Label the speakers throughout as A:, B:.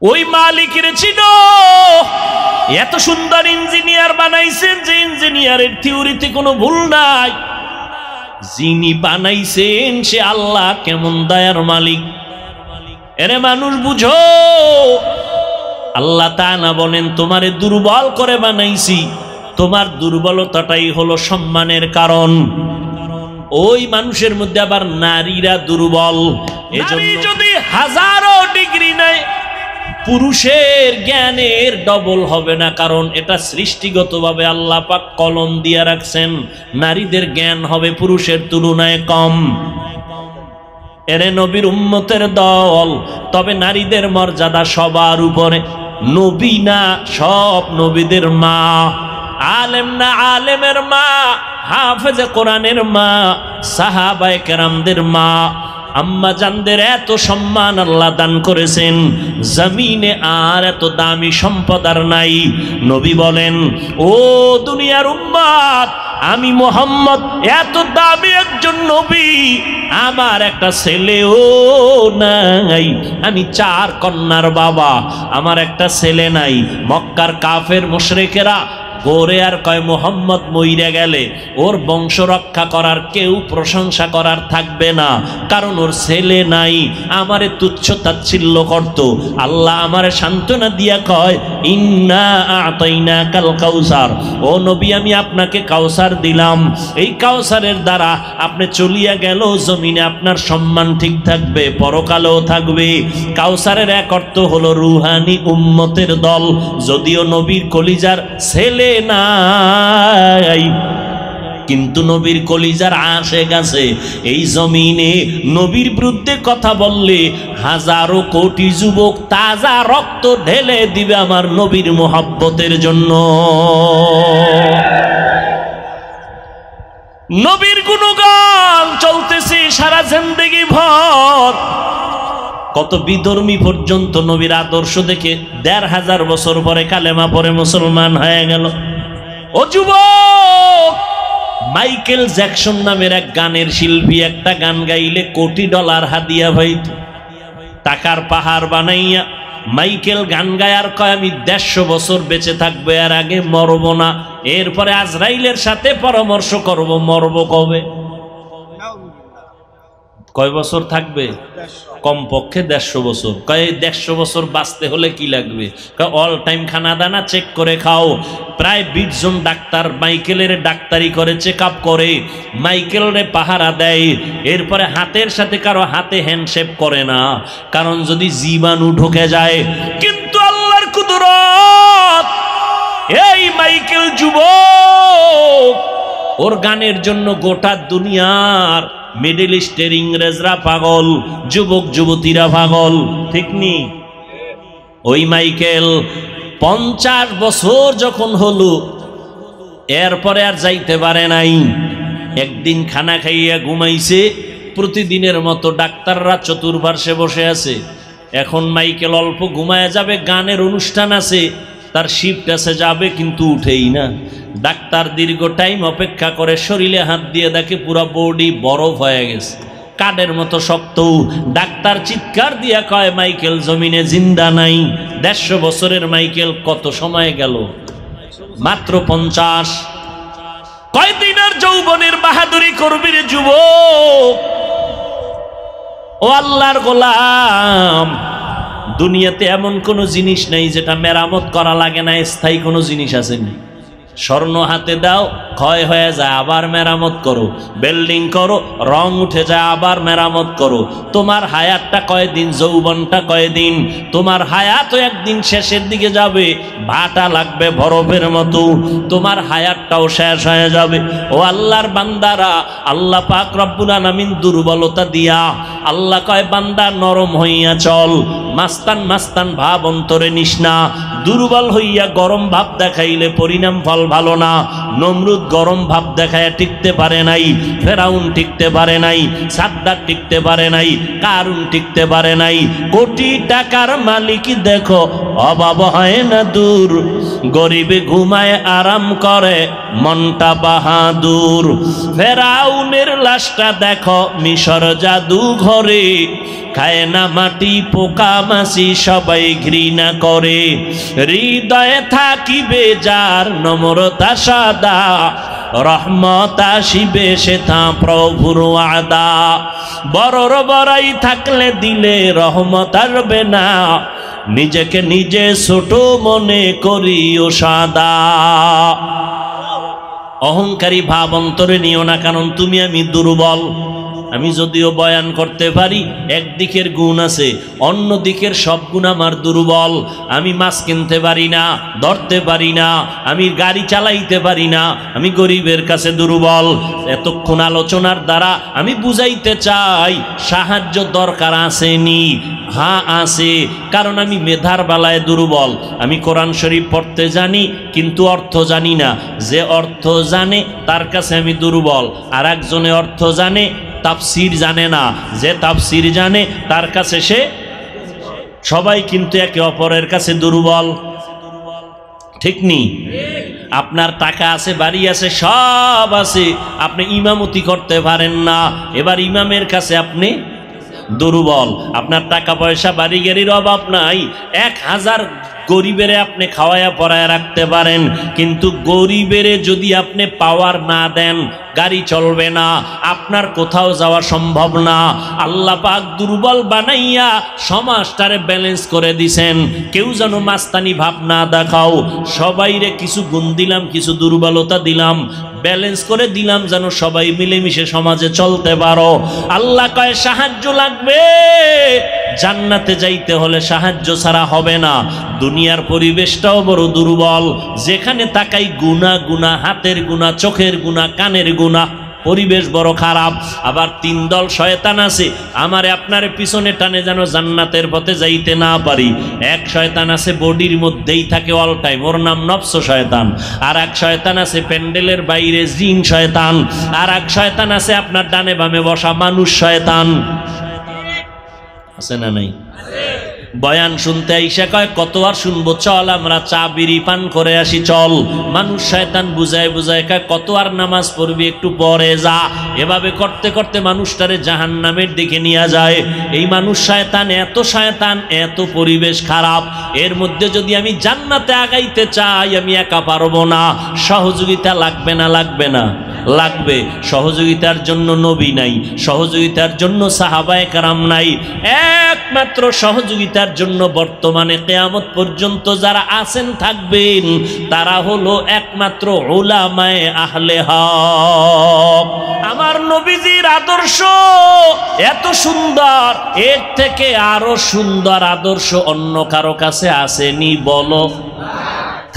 A: ওই মালিকের চিনো। এত সুন্দর ইঞ্জিনিয়ার বানাইছেন যে ইঞ্জিনিয়ারের থিওরিতে কোনো ভুল নাই। যিনি বানাইছেন সে আল্লাহ কেমন দয়ার মালিক। এরে মানুষ বুঝো, আল্লাহ তাআলা বলেন তোমারে দুর্বল করে বানাইছি, তোমার দুর্বলতাটাই হলো সম্মানের কারণ। ওই মানুষের মধ্যে আবার নারীরা দুর্বল। এজন্য যদি হাজারো ডিগ্রি নেয় পুরুষের জ্ঞানের ডবল হবে না, কারণ এটা সৃষ্টিগতভাবে আল্লাহ পাক কলম দিয়ে রাখছেন, নারীদের জ্ঞান হবে পুরুষের তুলনায় কম। এরে নবীর উম্মতের দল, তবে নারীদের মর্যাদা সবার উপরে। নবী না সব নবীদের মা, আলেম না আলেমের মা, হাফেজে কোরআনের মা, সাহাবায়ে কেরামদের মা, আম্মা জানদের এত সম্মান আল্লাহ দান করেছেন, জমিনে আর এত দামি সম্পদ আর নাই। নবী বলেন, ও দুনিয়ার উম্মত, আমি মুহাম্মদ এত দামি একজন নবী, আমার একটা ছেলেও নাই। আমি 4 কন্যার বাবা, আমার একটা ছেলে নাই। মক্কার কাফের মুশরিকেরা গোরে আর কয় মুহাম্মদ মইরা গেলে ওর বংশ রক্ষা করার কেউ প্রশংসা করার থাকবে না, কারণ ওর ছেলে নাই। আমারে তুচ্ছ তাচ্ছিল্য করত। আল্লাহ আমারে সান্ত্বনা দিয়া কয়, ইন্না আতাইনাকাল কাউসার, ও নবী আমি আপনাকে কাউসার দিলাম, এই কাউসারের দ্বারা আপনি চলিয়া গেল জমিনে আপনার সম্মান ঠিক থাকবে, পরকালেও থাকবে। কাউসারের এক অর্থ হলো রুহানি উম্মতের দল। যদিও নবীর কলিজার ছেলে নাই, কিন্তু নবীর কলিজার আশেক আছে। এই জমিনে নবীর বিরুদ্ধে কথা বললে হাজারো কোটি যুবক তাজা রক্ত ঢেলে দিবে আমার নবীর মোহাব্বতের জন্য। নবীর গুণগান চলতেছে সারা জিন্দেগি ভর। কত বিধর্মী পর্যন্ত নবীর আদর্শ দেখে 1500 বছর পরে কালেমা পরে মুসলমান হয়ে গেল। ও যুবক, মাইকেল জ্যাকসন নামের এক গানের শিল্পী একটা গান গাইলে $1 কোটি হাদিয়া হইত। টাকার পাহাড় বানাইয়া মাইকেল গান গায়ার কয়, আমি 150 বছর বেঁচে থাকবো, এর আগে মরব না। এরপরে আজরাইলের সাথে পরামর্শ করব, মরব কবে, কয় বছর থাকবে? কমপক্ষে 150 বছর। কয় 150 বছর বাঁচতে হলে কি লাগবে? অল টাইম খানা দানা চেক করে খাও। প্রায় 20 জন ডাক্তার মাইকেলের ডাক্তারি করে, চেক আপ করে, মাইকেলের পাহারা দেয়। এরপরে হাতের সাথে কারো হাতে হ্যান্ডশেক করে না, কারণ যদি জীবাণু ঢুকে যায়। কিন্তু আল্লাহর কুদরত, এই মাইকেল যুবক, ওর গানের জন্য গোটা দুনিয়ার মিডল ইস্টের ইংরেজরা পাগল, যুবক যুবতীরা পাগল, ঠিক নি? ওই মাইকেল 50 বছর যখন হলো, এরপরে আর যাইতে পারে নাই। একদিন খানা খাইয়া ঘুমাইছে, প্রতিদিনের মতো ডাক্তাররা চতুর্পার্শ্বে বসে আছে। এখন মাইকেল অল্প ঘুমায় যাবে, গানের অনুষ্ঠান আছে, তার শিফট আছে, যাবে কিন্তু উঠেই না। ডাক্তার দীর্ঘ টাইম অপেক্ষা করে, শরীরে হাত দিয়ে দেখে পুরো বডি বরফ হয়ে গেছে, কাঠের মতো শক্ত। ডাক্তার চিৎকার দিয়া কয়, মাইকেল জমিনে জিন্দা নাই। 150 বছরের মাইকেল কত সময় গেল? মাত্র 50। কয়দিনের যৌবনের বাহাদুরি করবি রে যুবক? ও আল্লাহর গোলাম, দুনিয়াতে এমন কোনো জিনিস নাই যেটা মেরামত করা লাগে না, স্থায়ী কোনো জিনিস আসেনি। স্বর্ণ হাতে দাও, ক্ষয় হয়ে যায়, আবার মেরামত করো। বিল্ডিং করো, রং উঠে যায়, আবার মেরামত করো। তোমার হায়াতটা কয়দিন, যৌবনটা কয়দিন? তোমার হায়াতও একদিন শেষের দিকে যাবে, ভাটা লাগবে বরফের মতো, তোমার হায়াতটাও শেষ হয়ে যাবে। ও আল্লাহর বান্দারা, আল্লাহ পাক রব্বুল আলামিন দুর্বলতা দিয়া আল্লাহ কয়, বান্দা নরম হইয়া চল, মাস্তান মাস্তান ভাব অন্তরে নিস না। দুর্বল হইয়া গরম ভাব দেখাইলে পরিণাম ফল ভালো না। নমরুদ গরম ভাব দেখায় টিকতে পারে নাই, ফেরাউন টিকতে পারে নাই, সাদ্দাত টিকতে পারে নাই, কারুন টিকতে পারে নাই। কোটি টাকার মালিক দেখো অভাব হয় না দূর, গরিবে ঘুমায় আরাম করে মনটা বাহাদুর। ফেরাউনের লাশটা দেখো মিশর জাদু ঘরে, খায় না মাটি পোকা মাছি সবাই ঘৃণা করে। হৃদয়ে থাকিবে যার নম্রতা সাদা, রহমত আসিবে সেথা প্রভুর ওয়াদা। বড়র বড়াই থাকলে দিলে রহমত আসবে না, নিজেকে নিজে ছোট মনে করিও সাদা। অহংকারী ভাব অন্তরে নিও না, কারণ তুমি আমি দুর্বল। আমি যদিও বয়ান করতে পারি, একদিকের গুণ আছে, অন্য দিকের সব গুণ আমার দুর্বল। আমি মাছ কিনতে পারি না, ধরতে পারি না, আমি গাড়ি চালাইতে পারি না, আমি গরিবের কাছে দুর্বল। এতক্ষণ আলোচনার দ্বারা আমি বুঝাইতে চাই সাহায্য দরকার আসেনি, হ্যাঁ আছে, কারণ আমি মেধার বেলায় দুর্বল। আমি কোরআন শরীফ পড়তে জানি কিন্তু অর্থ জানি না। যে অর্থ জানে তার কাছে আমি দুর্বল, আর একজনে অর্থ জানে তাফসির জানে না, যে তাফসির জানে তার কাছে সে। সবাই কিন্তু একে অপরের কাছে দুর্বল, ঠিক নি? আপনার টাকা আছে, বাড়ি আছে, সব আছে, আপনি ইমামতি করতে পারেন না, এবার ইমামের কাছে আপনি দুর্বল। আপনার টাকা পয়সা বাড়ি গাড়ির অভাব নাই, 1000 গরিবেরে আপনি খাওয়ায়া পরায়া রাখতে পারেন, কিন্তু গরিবেরে যদি আপনি পাওয়ার না দেন গাড়ি চলবে না, আপনার কোথাও যাওয়া সম্ভব না। আল্লাহ পাক দুর্বল বানাইয়া সমাজটারে ব্যালেন্স করে দিছেন। কেউ যেন মাস্তানি ভাব না দেখাও, সবাইরে কিছু গুণ দিলাম, কিছু দুর্বলতা দিলাম, ব্যালেন্স করে দিলাম, যেন সবাই মিলেমিশে সমাজে চলতে পারো। আল্লাহ কয় সাহায্য লাগবে, জান্নাতে যাইতে হলে সাহায্য ছাড়া হবে না। দুনিয়ার পরিবেশটাও বড় দুর্বল, যেখানে তাকাই গুনাহ গুনাহ, হাতের গুনাহ, চোখের গুনাহ, কানের গুনাহ, পরিবেশ বড় খারাপ। আবার 3 দল শয়তান আছে আমারে আপনারে পিছনে টানে যেন জান্নাতের পথে যাইতে না পারি। এক শয়তান আছে বডির মধ্যেই থাকে অল টাইম, ওর নাম নফস শয়তান। আর এক শয়তান আছে প্যান্ডেলের বাইরে জিন শয়তান। আর এক শয়তান আছে আপনার ডানে বামে বসা মানুষ শয়তান। আছে না নাই? বয়ান শুনতে আইসা কয় কত আর শুনবো, চল আমরা চা বিড়ি পান করে আসি চল। মানুষ শয়তান বুঝায় বুঝায় কয় কত আর নামাজ পড়বি, একটু পরে যা। এভাবে করতে করতে মানুষটারে জাহান্নামের দিকে নিয়ে যায়। এই মানুষ শয়তান, এত শয়তান, এত পরিবেশ খারাপ, এর মধ্যে যদি আমি জান্নাতে আগাইতে চাই আমি একা পারবো না। সহযোগিতা লাগবে না? লাগবে না? লাগবে। সহযোগিতার জন্য নবী নাই, সহযোগিতার জন্য সাহাবায়ে কেরাম নাই, একমাত্র সহযোগিতার জন্য বর্তমানে কিয়ামত পর্যন্ত যারা আছেন থাকবেন তারা হলো একমাত্র উলামায়ে আহলে হক। আমার নবীজির আদর্শ এত সুন্দর, এর থেকে আরো সুন্দর আদর্শ অন্য কারো কাছে আসেনি? বলো,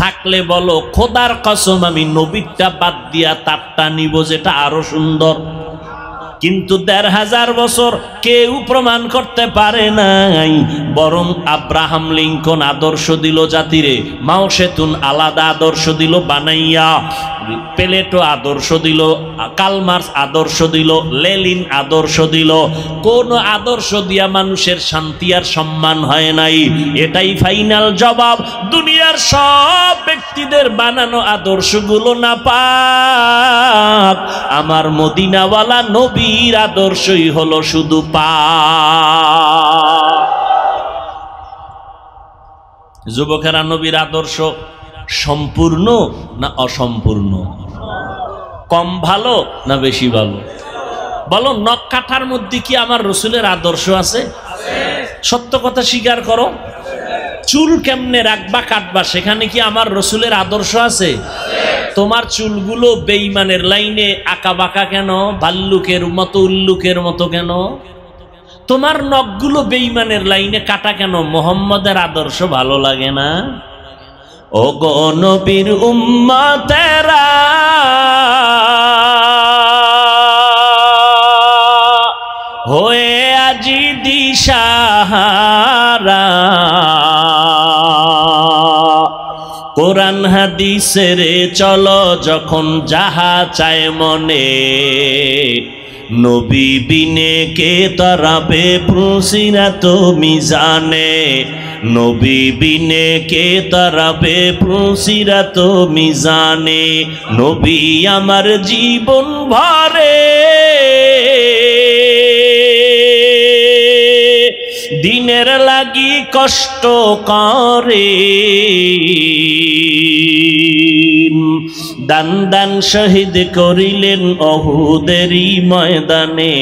A: থাকলে বলো। খোদার কসম আমি নবীরটা বাদ দিয়া তারটা নিব যেটা আরো সুন্দর। কিন্তু 1500 বছর কেউ প্রমাণ করতে পারে নাই। বরং আব্রাহাম লিঙ্কন আদর্শ দিল জাতিরে, মাও সেতুন আলাদা আদর্শ দিল বানাইয়া, প্লেটো আদর্শ দিল, কালমার্স আদর্শ দিল, লেলিন আদর্শ দিল। কোন আদর্শ দিয়া মানুষের শান্তি আর সম্মান হয় নাই। এটাই ফাইনাল জবাব। দুনিয়ার সব ব্যক্তিদের বানানো আদর্শগুলো না পাক, আমার মদিনাওয়ালা নবীর আদর্শই হলো শুধু পাক। যুবকেরা, নবীর আদর্শ সম্পূর্ণ না অসম্পূর্ণ? কম ভালো না বেশি ভালো? বলো, নখ কাটার মধ্যে কি আমার রসুলের আদর্শ আছে? সত্য কথা স্বীকার করো। চুল কেমনে রাখবা কাটবা সেখানে কি আমার রসুলের আদর্শ আছে? তোমার চুলগুলো বেঈমানের লাইনে আঁকা বাঁকা কেন? ভাল্লুকের মতো, উল্লুকের মতো কেন? তোমার নখগুলো বেঈমানের লাইনে কাটা কেন? মোহাম্মদের আদর্শ ভালো লাগে না? ও গো নবীর উম্মতেরা, হয়ে আজি দিশাহারা, কোরআন হাদিসের চলো যখন যাহা চায় মনে, নবী বিনে কে তারাবে পুসিরাত মিজানে, নবী বিনে কে তারাবে পুসিরাত মিজানে, নবী আমার জীবন ভরে দিনের লাগি কষ্ট করে, দান দান শহীদ করিলেন অহুদেরই ময়দানে,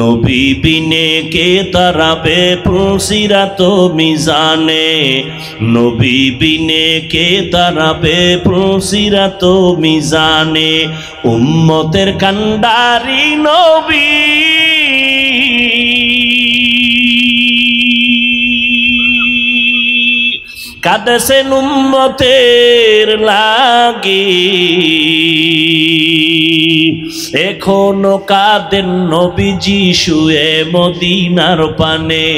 A: নবী বিনে কে তারাবে পুসিরাত মিজানে, নবী বিনে কে তারাবে পুসিরাত মিজানে, উম্মতের কান্ডারি নবী কাঁদেছেন উম্মতের লাগি, এখনো কাঁদেন নবীজি শুয়ে মদিনার পানে,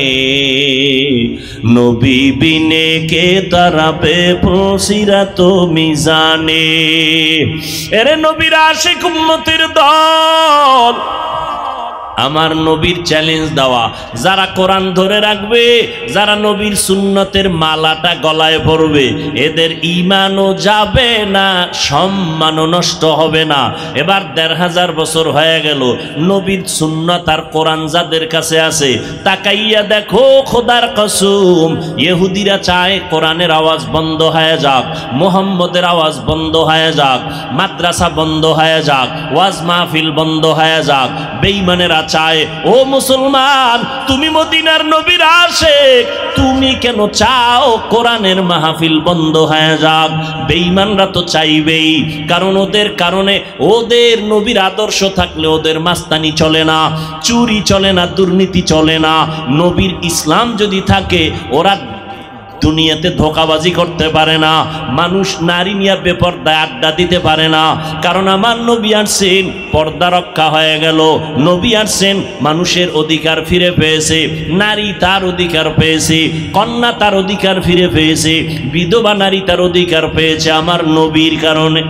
A: নবী বিনে কে তারাবে পুসিরাত মিজানে। এরে নবীর আশিক উম্মতের দল, আমার নবীর চ্যালেঞ্জ দেওয়া, যারা কোরআন ধরে রাখবে, যারা নবীর সুন্নতের মালাটা গলায় পরবে, এদের ঈমানও যাবে না, সম্মানও নষ্ট হবে না। এবার ১৫০০ বছর হয়ে গেল, নবীর সুন্নত আর কোরআন যাদের কাছে আছে, তাকাইয়া দেখো খোদার কসম, ইহুদিরা চায় কোরআনের আওয়াজ বন্ধ হয়ে যাক, মুহাম্মদের আওয়াজ বন্ধ হয়ে যাক, মাদ্রাসা বন্ধ হয়ে যাক, ওয়াজ মাহফিল বন্ধ হয়ে যাক। বেঈমানেরা চায়, ও মুসলমান তুমি মদিনার নবীর আশিক, তুমি কেন চাও কোরআনের মাহফিল বন্ধ হয়ে যাক? বেঈমানরা তো চাইবেই, কারণ ওদের কারণে, ওদের নবীর আদর্শ থাকলে ওদের মাস্তানি চলে না, চুরি চলে না, দুর্নীতি চলে না। নবীর ইসলাম যদি থাকে, ওরা দুনিয়াতে ধোঁকাবাজি করতে পারে না, মানুষ নারী নিয়ে বেপর্দায় আড্ডা দিতে পারে না, কারণ আমার নবী আসছেন, পর্দা রক্ষা হয়ে গেল। নবী আসছেন, মানুষের অধিকার ফিরে পেয়েছে, নারী তার অধিকার পেয়েছে, কন্যা তার অধিকার ফিরে পেয়েছে, বিধবা নারী তার অধিকার পেয়েছে আমার নবীর কারণে।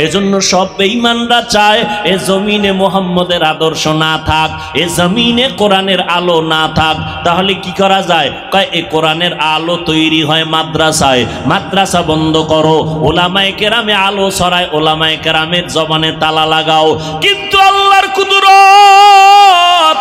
A: এজন্য সব বেঈমানরা চায় এ জমিনে মুহাম্মদের আদর্শ না থাক, এ জমিনে কোরআনের আলো না থাক। তাহলে কি করা যায়? কয় এ কোরআনের আলো তৈরি হয় মাদ্রাসায়, মাদ্রাসা বন্ধ করো, ওলামায়ে কেরামে আলো ছড়ায়, ওলামায়ে কেরামের জবানে তালা লাগাও। কিন্তু আল্লাহর কুদরত,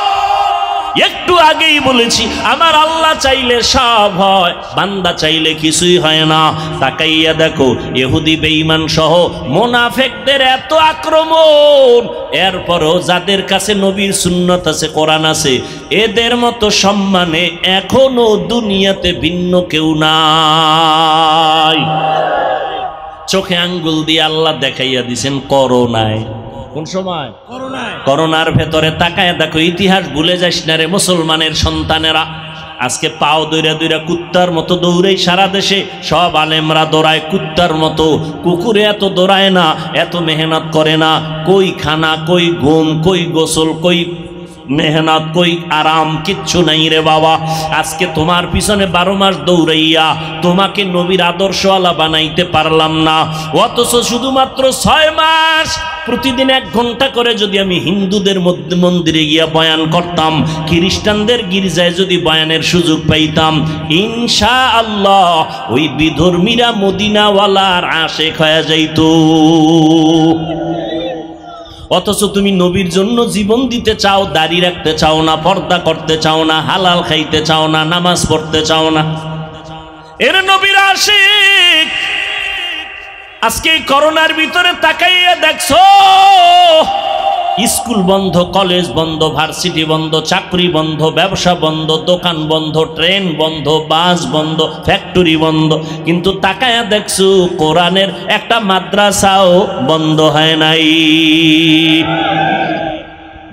A: একটু আগেই বলেছি, আমার আল্লাহ চাইলে সব হয়, বান্দা চাইলে কিছুই হয় না। তাকাইয়া দেখো ইহুদি বেঈমান সহ মুনাফিকদের এত আক্রমণ, এরপরও যাদের কাছে নবীর সুন্নত আছে, কোরআন আছে, এদের মতো সম্মানে এখনো দুনিয়াতে ভিন্ন কেউ নাই। চোখে আঙ্গুল দিয়ে আল্লাহ দেখাইয়া দিছেন করোনায়। কোন সময়? করোনার ভেতরে তাকায় দেখো, ইতিহাস ভুলে যাস না রে মুসলমানের সন্তানেরা। আজকে পাও দৌড়া দৌড়া কুত্তার মতো দৌড়াই সারা দেশে, সব আলেমরা দৌড়ায় কুত্তার মতো, কুকুরে এত দৌড়ায় না, এত মেহনত করে না। কই খানা, কই ঘুম, কই গোসল, কই মেহনত, কই আরাম, কিচ্ছু নাই রে বাবা। আজকে তোমার পিছনে 12 মাস দৌড়াইয়া তোমাকে নবীর আদর্শওয়ালা বানাইতে পারলাম না, অথচ শুধুমাত্র 6 মাস প্রতিদিন 1 ঘন্টা করে যদি আমি হিন্দুদের মধ্যে মন্দিরে গিয়া বয়ান করতাম, খ্রিস্টানদের গির্জায় যদি বয়ানের সুযোগ পাইতাম, ইনশাআল্লাহ ওই বিধর্মীরা মদিনাওয়ালার আশিক হয়ে যাইত। অথচ তুমি নবীর জন্য জীবন দিতে চাও, দাড়ি রাখতে চাও না, পর্দা করতে চাও না, হালাল খাইতে চাও না, নামাজ পড়তে চাও না। এর নবীর আশিক আজকে করোনার ভিতরে তাকাইয়া দেখছো, স্কুল বন্ধ, কলেজ বন্ধ, ভার্সিটি বন্ধ, চাকরি বন্ধ, ব্যবসা বন্ধ, দোকান বন্ধ, ট্রেন বন্ধ, বাস বন্ধ, ফ্যাক্টরি বন্ধ, কিন্তু তাকায়া দেখছো কোরআনের একটা মাদ্রাসাও বন্ধ হয় নাই।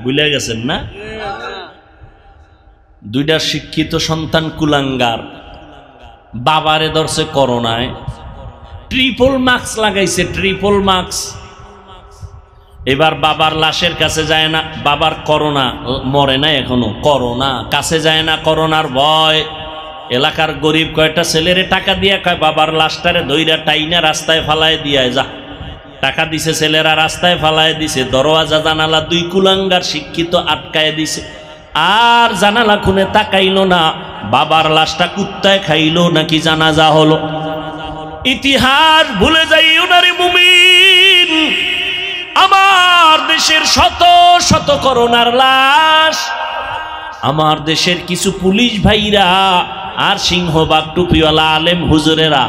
A: ভুলে গেছেন না? 2টা শিক্ষিত সন্তান কুলাঙ্গার, বাবারে ধরছে করোনায়, ট্রিপল মাস্ক লাগাইছে, ট্রিপল মাস্ক। এবার বাবার লাশের কাছে যায় না, বাবার করোনা, মরে না এখনো, করোনা কাছে যায় না, করোনার ভয়। এলাকার গরিব কয়টা ছেলেরে টাকা দিয়া কয় বাবার লাশটারে দইরা টাইনা রাস্তায় ফালায় দিয়া যা। টাকা দিছে ছেলেরা, রাস্তায় ফালায় দিছে, দরওয়াজা জানালা দুই কুলাঙ্গার শিক্ষিত আটকায় দিছে। আর জানালা খুনে তাকাইলো না, বাবার লাশটা কুত্তায় খাইলো নাকি জানাজা হলো। ইতিহাস ভুলে যাইও না রে মুমিন। আমার দেশের শত শত করোনার লাশ, আমার দেশের কিছু পুলিশ ভাইরা আর সিংহবাগ টুপিওয়ালা আলেম হুজুরেরা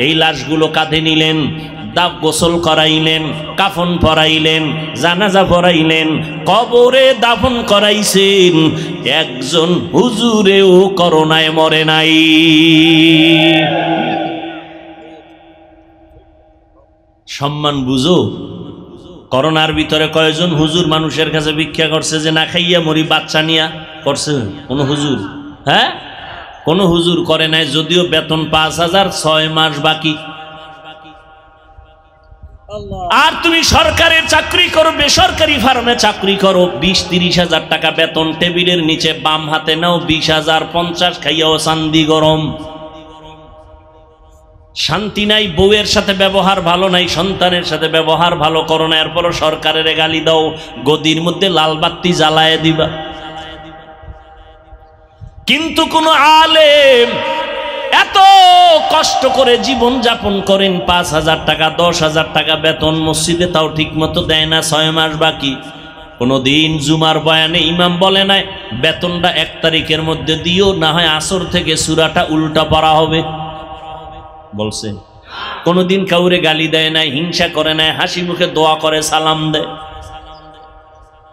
A: এই লাশগুলো কাঁধে নিলেন, দাব গোসল করাইলেন, কাফন পরাইলেন, জানাজা পরাইলেন, কবরে দাফন করাইছেন। একজন হুজুরেও করোনায় মরে নাই। সম্মান বুঝো। করোনার ভিতরে কয়জন হুজুর মানুষের কাছে ভিক্ষা করছে যে না খাইয়া মরি বাচ্চা নিয়া? করছে কোন হুজুর? হ্যাঁ, কোন হুজুর করে নাই। যদিও বেতন ৫,০০০, ৬ মাস বাকি। আর তুমি সরকারের চাকরি করো, বেসরকারি ফার্মে চাকরি করো, ২০-৩০ হাজার টাকা বেতন, টেবিলের নিচে বাম হাতে নাও ২০,০০০, ৫০ খাইয়াও চান্দি গরম। শান্তি নাই, বউয়ের সাথে ব্যবহার ভালো নাই, সন্তানের সাথে ব্যবহার ভালো করো না, এরপরও সরকারের গালি দাও, গদির মধ্যে লাল বাতি জ্বালায় দিবা। কিন্তু কোন আলেম এত কষ্ট করে জীবন যাপন করেন, ৫,০০০ টাকা ১০,০০০ টাকা বেতন, মসজিদে তাও ঠিক মতো দেয় না, ৬ মাস বাকি। কোনদিন জুমার বয়ানে ইমাম বলে নাই বেতনটা ১ তারিখের মধ্যে দিও, না হয় আসর থেকে সূরাটা উল্টা পড়া হবে? বলছে? কোনদিন কাউরে গালি দেয় নাই, হিংসা করে নাই, হাসি মুখে দোয়া করে, সালাম দেয়।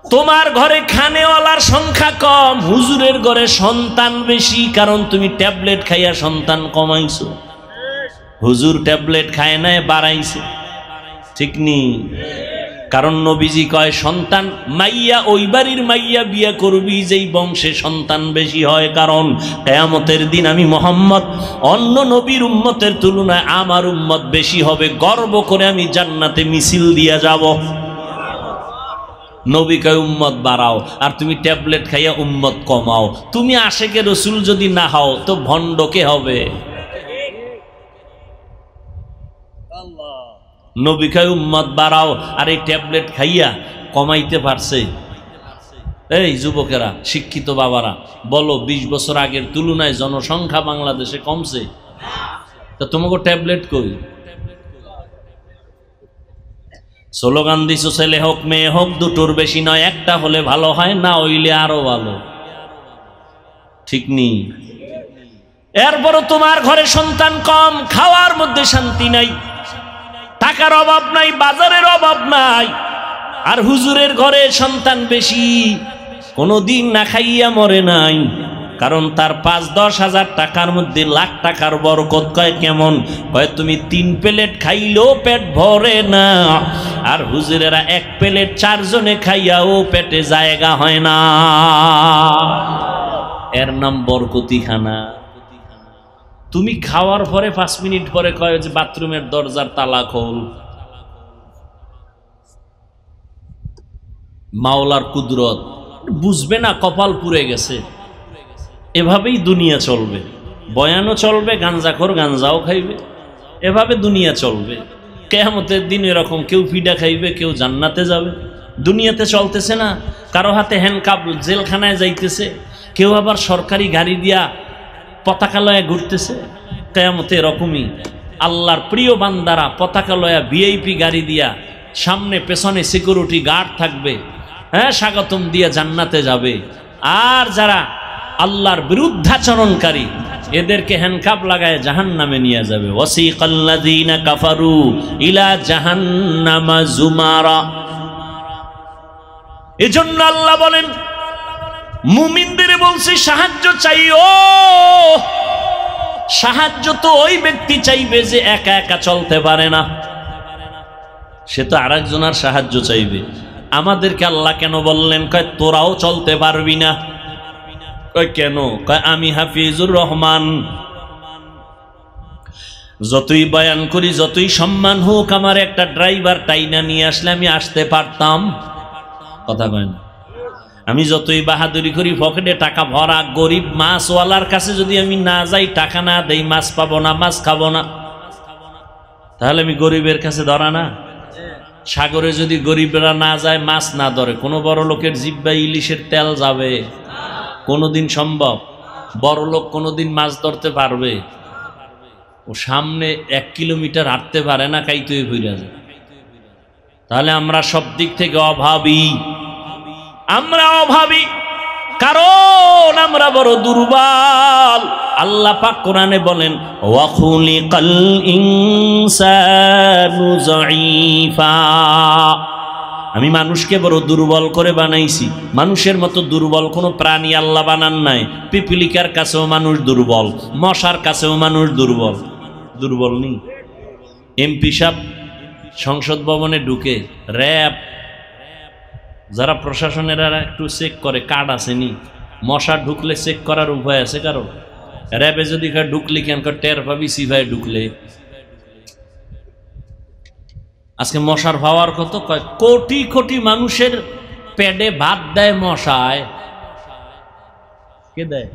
A: তোমার ঘরে খানেওয়ালার সংখ্যা কম, হুজুরের ঘরে সন্তান বেশি, কারণ তুমি ট্যাবলেট খাইয়া সন্তান কমাইছো। হুজুর ট্যাবলেট খায় নাই, বাড়াইছে। ঠিক নি? কারণ নবীজি কয় সন্তান মাইয়া ওই বাড়ির মাইয়া বিয়া করবি যেই বংশে সন্তান বেশি হয়, কারণ কিয়ামতের দিন আমি মুহাম্মদ অন্য নবীর উম্মতের তুলনায় আমার উম্মত বেশি হবে, গর্ব করে আমি জান্নাতে মিছিল দিয়া যাব। নবী কয় উম্মত বাড়াও, আর তুমি ট্যাবলেট খাইয়া উম্মত কমাও। তুমি আশেকে রসুল যদি না হও তো ভণ্ড কে হবে? নবী কয় উম্মত বাড়াও, আর এই ট্যাবলেট খাইয়া কমাইতে পারছে? এই যুবকেরা, শিক্ষিত বাবারা বলো, ২০ বছর আগের তুলনায় জনসংখ্যা বাংলাদেশে কমছে? তা তোমাকে ট্যাবলেট কই? স্লোগান দিছো ছেলে হোক মেয়ে হোক, দুটোর বেশি নয়, একটা হলে ভালো হয়, না হইলে আরো ভালো। ঠিক নি? এরপরও তোমার ঘরে সন্তান কম, খাওয়ার মধ্যে শান্তি নাই, টাকার অভাব নাই, বাজারের অভাব নাই, আর হুজুরের ঘরে সন্তান বেশি, কোনদিন না খাইয়া মরে নাই, কারণ তার ৫-১০ হাজার টাকার মধ্যে লাখ টাকার বরকত। কয় কেমন? কয় তুমি ৩ প্লেট খাইলেও পেট ভরে না, আর হুজুরেরা ১ প্লেট ৪ জনে খাইয়াও পেটে জায়গা হয় না। এর নাম বরকতি খানা। তুমি খাওয়ার পরে ৫ মিনিট পরে কয় যে বাথরুমের দরজার তালা খোল। মাওলার কুদরত বুঝবে না, কপাল পুড়ে গেছে। এভাবেই দুনিয়া চলবে, বয়ানও চলবে, গাঞ্জাখোর গাঞ্জাও খাইবে, এভাবে দুনিয়া চলবে। কিয়ামতের দিন এরকম কেউ পিডা খাইবে, কেউ জান্নাতে যাবে। দুনিয়াতে চলতেছে না, কারো হাতে হ্যান্ডকাপ, জেলখানায় যাইতেছে, কেউ আবার সরকারি গাড়ি দিয়া পতাকা লয়া ঘুরতেছে। কিয়ামতে এরকমই আল্লাহর প্রিয় বান্দারা পতাকা লয়া ভিআইপি গাড়ি দিয়া, সামনে পেছনে সিকিউরিটি গার্ড থাকবে, হ্যাঁ, স্বাগতম দিয়া জান্নাতে যাবে। আর যারা আল্লাহর বিরুদ্ধাচরণকারী এদেরকে হ্যান্ডকাপ লাগায় জাহান্নামে নিয়ে যাবে। ওয়াসিকাল্লাযীনা কাফারু ইলা জাহান্নামা যুমারা। এজন্য আল্লাহ বলেন মুমিনদের বলছে সাহায্য চাইও। সাহায্য তো ওই ব্যক্তি চাইবে যে একা একা চলতে পারে না, সে তো আরেকজনের সাহায্য চাইবে। আমাদেরকে আল্লাহ কেন বললেন? কয় তোরাও চলতে পারবি না। কয় কেন? কয় আমি হাফিজুর রহমান, যতই বয়ান করি, যতই সম্মান হোক, আমার একটা ড্রাইভার টাইনা নিয়ে আসলে আমি আসতে পারতাম। কথা কয় না? আমি যতই বাহাদুরি করি, পকেটে টাকা ভরা, গরিব মাছওয়ালার কাছে যদি আমি না যাই, টাকা না দেই, মাছ পাবো না, মাছ খাবো না, তাহলে আমি গরিবের কাছে ধরা না? সাগরে যদি গরিবরা না যায়, মাছ না ধরে, কোনো বড় লোকের জিহ্বায় ইলিশের তেল যাবে? কোনোদিন সম্ভব? বড় লোক কোনোদিন মাছ ধরতে পারবে? ও সামনে 1 কিলোমিটার হাঁটতে পারে না, কাইতেই হইয়া যায়। তাহলে আমরা সব দিক থেকে অভাবী। আমরা অভাবী কারণ আমরা বড় দুর্বল। আল্লাহ পাক কোরআনে বলেন, ওয়া খুলিকাল ইনসানু যায়ীফা, আমি মানুষকে বড় দুর্বল করে বানাইছি। মানুষের মতো দুর্বল কোনো প্রাণী আল্লাহ বানান নাই। পিপিলিকার কাছেও মানুষ দুর্বল, মশার কাছেও মানুষ দুর্বল। দুর্বল নেই? এমপি সাহেব সংসদ ভবনে ঢুকে, র্যাব যারা প্রশাসনেরা একটু চেক করে, কার্ড আসেনি, মশা ঢুকলে চেক করার উপায় আছে কারো? র্যাবে যদি ঢুকলি কেন টের পাবি সিভাই ঢুকলে। আজকে মশার পাওয়ার কত? কোটি কোটি মানুষের পেটে ভাত দেয় মশায়। কে দেয়?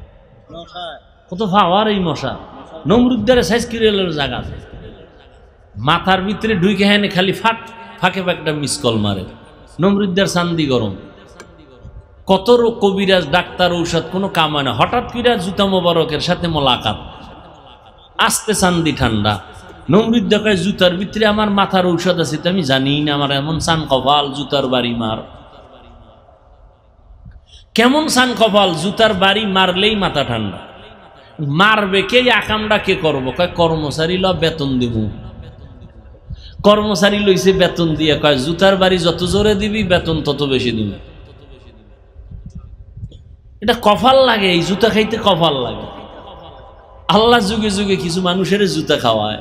A: কত পাওয়ার এই মশা। নমরুদ্দারে সাইজ কিরেলের জায়গা, মাথার ভিতরে ঢুকে হেনে খালি ফাঁকে ফাঁকটা মিস কল মারে। নমরুদ্দার চান্দি গরম, কত কবিরাজ ডাক্তার ঔষধ কোনো কাম হয় না। হঠাৎ করে জুতা মোবারকের সাথে মোলাকাত, আস্তে চান্দি ঠান্ডা। নমরুদ্দা কয়, জুতার ভিতরে আমার মাথার ঔষধ আছে, তো আমি জানি না, আমার এমন চান কপাল, জুতার বাড়ি মার। কেমন চান কপাল, জুতার বাড়ি মারলেই মাথা ঠান্ডা। মারবে কে? আকামটা কে করবো? কয় কর্মচারী ল, বেতন দেব। কর্মচারী লইছে বেতন দিয়ে, কয় জুতার বাড়ি যত জোরে দিবি বেতন তত বেশি দিবি। এটা কপাল লাগে, এই জুতা খাইতে কপাল লাগে। আল্লাহ যুগে যুগে কিছু মানুষের জুতা খাওয়ায়,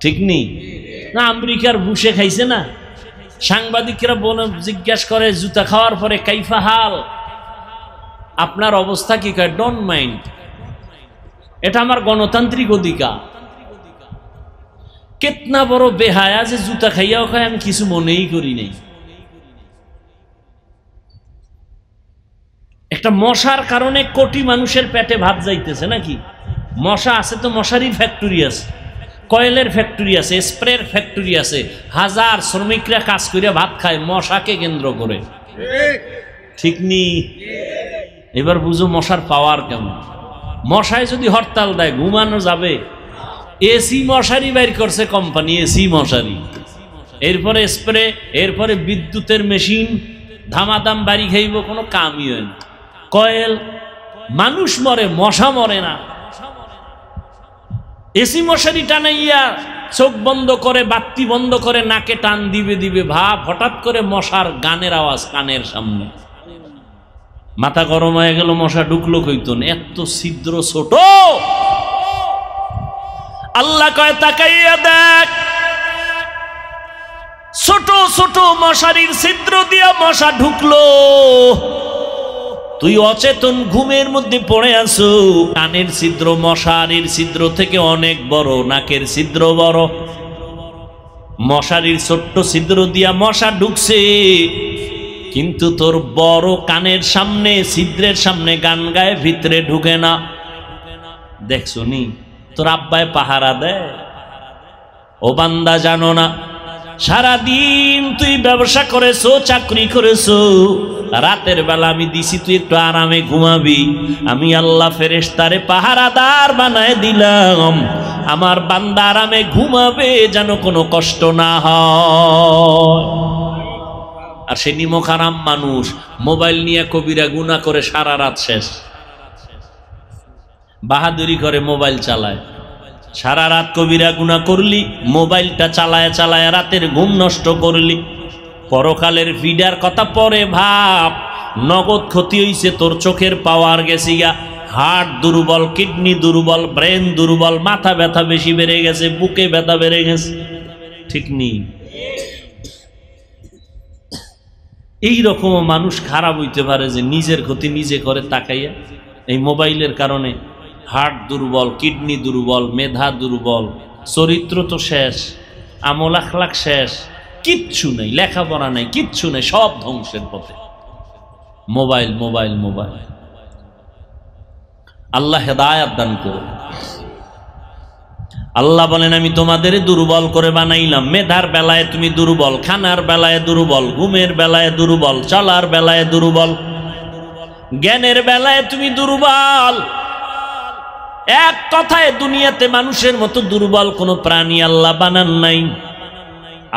A: ঠিক নেই না? আমেরিকার বুশে খাইছে না? সাংবাদিকরা জিজ্ঞাসা করে জুতা খাওয়ার পরে, কাইফা হাল, আপনার অবস্থা কি? কয় ডোন্ট মাইন্ড, এটা আমার গণতান্ত্রিক অধিকার। কেতনা বড় বেহায়া যে জুতা খাইয়াও খায়, আমি কিছু মনেই করি নাই। একটা মশার কারণে কোটি মানুষের পেটে ভাত যাইতেছে নাকি? মশা আছে তো মশারির ফ্যাক্টরি আছে, কয়েলের ফ্যাক্টরি আছে, স্প্রের ফ্যাক্টরি আছে, হাজার শ্রমিকরা কাজ করে ভাত খায় মশাকে কেন্দ্র করে, ঠিক নি? এবার বুঝো মশার পাওয়ার কেমন। মশায় যদি হরতাল দেয়, ঘুমানো যাবে? এসি মশারি বাইর করছে কোম্পানি, এসি মশারি, এরপরে স্প্রে, এরপরে বিদ্যুতের মেশিন, ধামাদাম বাড়ি খাইব, কোনো কামই হয় না। কয়েল, মানুষ মরে, মশা মরে না। এসি মশারি টানাইয়া চোখ বন্ধ করে, বাতি বন্ধ করে, নাকে টান দিবে দিবে ভাব, হঠাৎ করে মশার গানের আওয়াজ কানের সামনে, মাথা গরম হয়ে গেল, মশা ঢুকলো কইতন, এত ছিদ্র ছোট। আল্লাহ কয় তাকাইয়া দেখ, ছোট ছোট মশারির ছিদ্র দিয়া মশা ঢুকলো, তুই অচেতন ঘুমের মধ্যে পড়ে আছো। কানের ছিদ্র মশারির ছিদ্র থেকে অনেক বড়, নাকের ছিদ্র বড়। মশারির ছোট্ট ছিদ্র দিয়া মশা ঢুকছে, কিন্তু তোর বড় কানের সামনে, ছিদ্রের সামনে গান গায়ে, ভিতরে ঢুকে না। দেখছো নি, তোর আব্বায় পাহারা দেয়। ও বান্দা, জানো না সারাদিন তুই ব্যবসা করেছো, চাকরি করেছো, রাতের বেলা আমি দিছি তুই একটু আরামে ঘুমাবি। আমি আল্লাহ ফেরেশতারে পাহারাদার বানায় দিলাম, আমার বান্দা আরামে ঘুমাবে, যেন কোনো কষ্ট না হয়। আর সে নিমখারাম মানুষ, মোবাইল নিয়ে কবিরা গুনাহ করে সারা রাত শেষ, বাহাদুরি করে মোবাইল চালায়, সারা রাত কবিরা গুনাহ করলি, মোবাইলটা চালায় চালায় রাতের ঘুম নষ্ট করলি। পরকালের ফিডার কথা পরে ভাব, নগদ ক্ষতি হইছে তোর, চোখের পাওয়ার গেছে গা, হার্ট দুর্বল, কিডনি দুর্বল, ব্রেন দুর্বল, মাথা ব্যথা বেশি বেড়ে গেছে, বুকে ব্যথা বেড়ে গেছে, ঠিক নেই? এই রকম মানুষ খারাপ হইতে পারে যে নিজের ক্ষতি নিজে করে তাকাইয়া। এই মোবাইলের কারণে হার্ট দুর্বল, কিডনি দুর্বল, মেধা দুর্বল, চরিত্র তো শেষ, আমল আখলাক শেষ, কিচ্ছু নেই, লেখাপড়া নেই, কিচ্ছু নেই, সব ধ্বংসের পথে। Mobile mobile mobile. আল্লাহ হেদায়াত দান করুন। আল্লাহ বলেন আমি তোমাদের দুর্বল করে বানাইলাম। মেধার বেলায় তুমি দুর্বল, খানার বেলায় দুর্বল, ঘুমের বেলায় দুর্বল, চলার বেলায় দুর্বল, জ্ঞানের বেলায় তুমি দুর্বল। এক কথায় দুনিয়াতে মানুষের মতো দুর্বল কোনো প্রাণী আল্লাহ বানান নাই।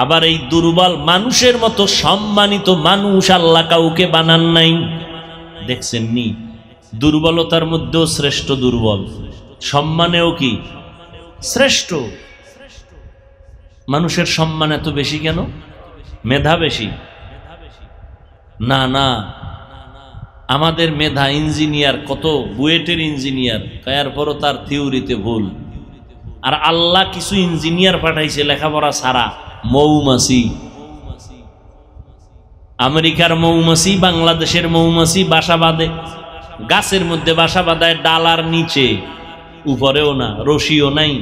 A: আবার এই দুর্বল মানুষের মতো সম্মানিত মানুষ আল্লাহ কাউকে বানান নাই। দেখছেন নি, দুর্বলতার মধ্যেও শ্রেষ্ঠ দুর্বল, সম্মানেও কি শ্রেষ্ঠ। মানুষের সম্মান এত বেশি কেন? মেধা বেশি? না না, আমাদের মেধা ইঞ্জিনিয়ার, কত বুয়েটের ইঞ্জিনিয়ার, এরপরও তার থিওরিতে ভুল। আর আল্লাহ কিছু ইঞ্জিনিয়ার পাঠাইছে লেখাপড়া ছাড়া, মৌমাছি। আমেরিকার মৌমাছি, বাংলাদেশের মৌমাছি বাসা বাঁধে, গাছের মধ্যে বাসা বাঁধায়, ডালার নিচে, উপরেও না, রশিও নাই।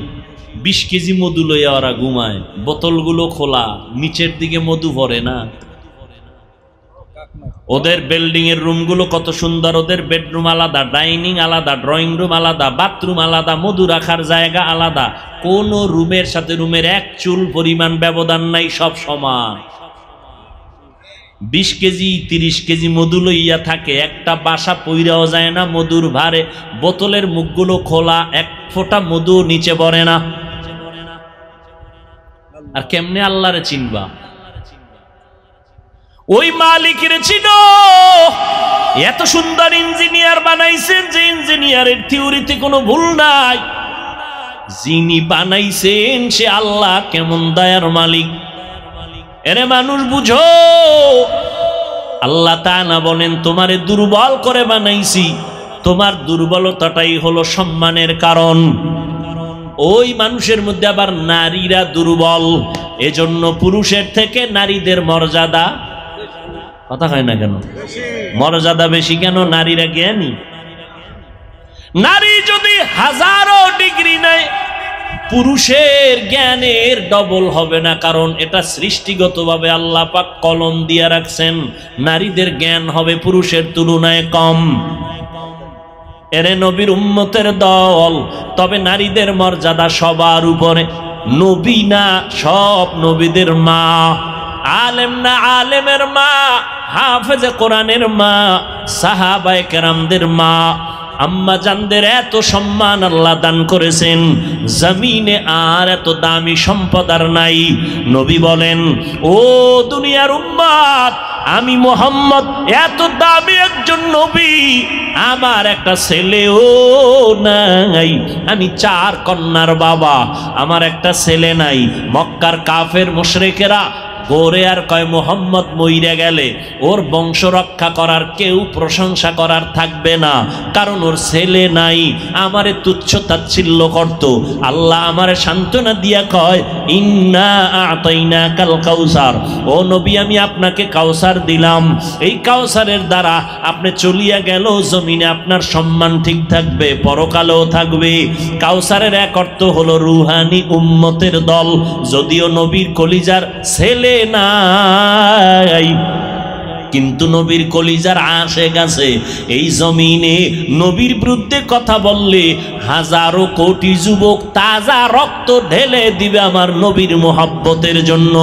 A: 20 কেজি মধু লইয়া ওরা ঘুমায়, বোতলগুলো খোলা, নিচের দিকে মধু ভরে না। ওদের বিল্ডিং এর রুমগুলো কত সুন্দর, ওদের বেডরুম আলাদা, ডাইনিং আলাদা, ড্রয়িং রুম আলাদা, বাথরুম আলাদা, মধু রাখার জায়গা আলাদা। কোন রুমের সাথে রুমের এক চুল পরিমাণ ব্যবধান নাই, সব সমান। 20 কেজি 30 কেজি মধু লইয়া থাকে, একটা বাসা পইরাও যায় না মধুর ভারে। বোতলের মুখগুলো খোলা, এক ফোঁটা মধু নিচে পড়ে না। আর কেমনে আল্লাহরে চিনবা? ওই মালিকের চিনো। এত সুন্দর ইঞ্জিনিয়ার বানাইছেন যে ইঞ্জিনিয়ারের থিওরিতে কোনো ভুল নাই। যিনি বানাইছেন সে আল্লাহ কেমন দয়ার মালিক। এরে মানুষ বুঝো, আল্লাহ তাআলা বলেন তোমারে দুর্বল করে বানাইছি। তোমার দুর্বলতাটাই হলো সম্মানের কারণ। ওই মানুষের মধ্যে আবার নারীরা দুর্বল, এজন্য পুরুষের থেকে নারীদের মর্যাদা, কথা হয় না কেন, মর্যাদা বেশি কেন? নারীরা জ্ঞানী। নারী যদি 1000 ডিগ্রি নেয়, পুরুষের জ্ঞানের ডবল হবে না, কারণ এটা সৃষ্টিগতভাবে আল্লাহ পাক কলম দিয়ে রাখছেন। নারীদের জ্ঞান হবে পুরুষের তুলনায় কম। এরে নবীর উম্মতের দল, তবে নারীদের মর্যাদা সবার উপরে। নবী না, সব নবীদের মা। আলেম না, আলেমের মা। হাফেজে কোরআনের মা, সাহাবায়ে কেরামদের মা। আম্মা জানদের এত সম্মান আল্লাহ দান করেছেন, জমিনে আর এত দামি সম্পদ আর নাই। নবী বলেন, ও দুনিয়ার উম্মত, আমি মুহাম্মদ এত দামি একজন নবী, আমার একটা ছেলেও নাই। আমি 4 কন্যার বাবা, আমার একটা ছেলে নাই। মক্কার কাফের মুশরিকেরা গোরে আর কয় মুহাম্মদ মইরা গেলে ওর বংশ রক্ষা করার কেউ প্রশংসা করার থাকবে না, কারণ ওর ছেলে নাই। আমারে তুচ্ছ তাচ্ছিল্য করত। আল্লাহ আমারে সান্ত্বনা দিয়া কয়, ইন্না আতাইনাকাল কাউসার, ও নবী আমি আপনাকে কাউসার দিলাম। এই কাউসারের দ্বারা আপনি চলিয়া গেল জমিনে আপনার সম্মান ঠিক থাকবে, পরকালেও থাকবে। কাউসারের এক অর্থ হলো রুহানি উম্মতের দল। যদিও নবীর কলিজার ছেলে নাই, কিন্তু নবীর কলিজার আশেক আছে। এই জমিনে নবীর বিরুদ্ধে কথা বললে 1000 কোটি যুবক তাজা রক্ত ঢেলে দিবে আমার নবীর মোহাব্বতের জন্য।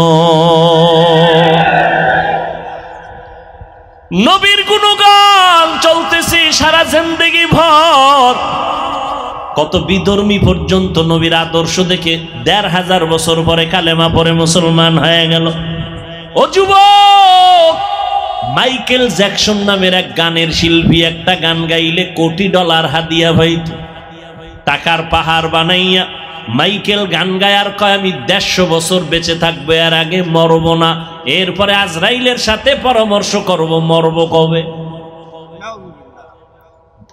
A: নবীর গুণগান চলতেছে সারা জিন্দেগি ভর। কত বিধর্মী পর্যন্ত নবীর আদর্শ দেখে 1500 বছর পরে কালেমা পরে মুসলমান হয়ে গেল। ও যুবক, মাইকেল জ্যাকসন নামের এক গানের শিল্পী একটা গান গাইলে কোটি ডলার হাদিয়া হইত। টাকার পাহাড় বানাইয়া মাইকেল গান গায়ার কয় আমি 150 বছর বেঁচে থাকবো, এর আগে মরবো না। এরপরে আজরাইলের সাথে পরামর্শ করব মরবো কবে।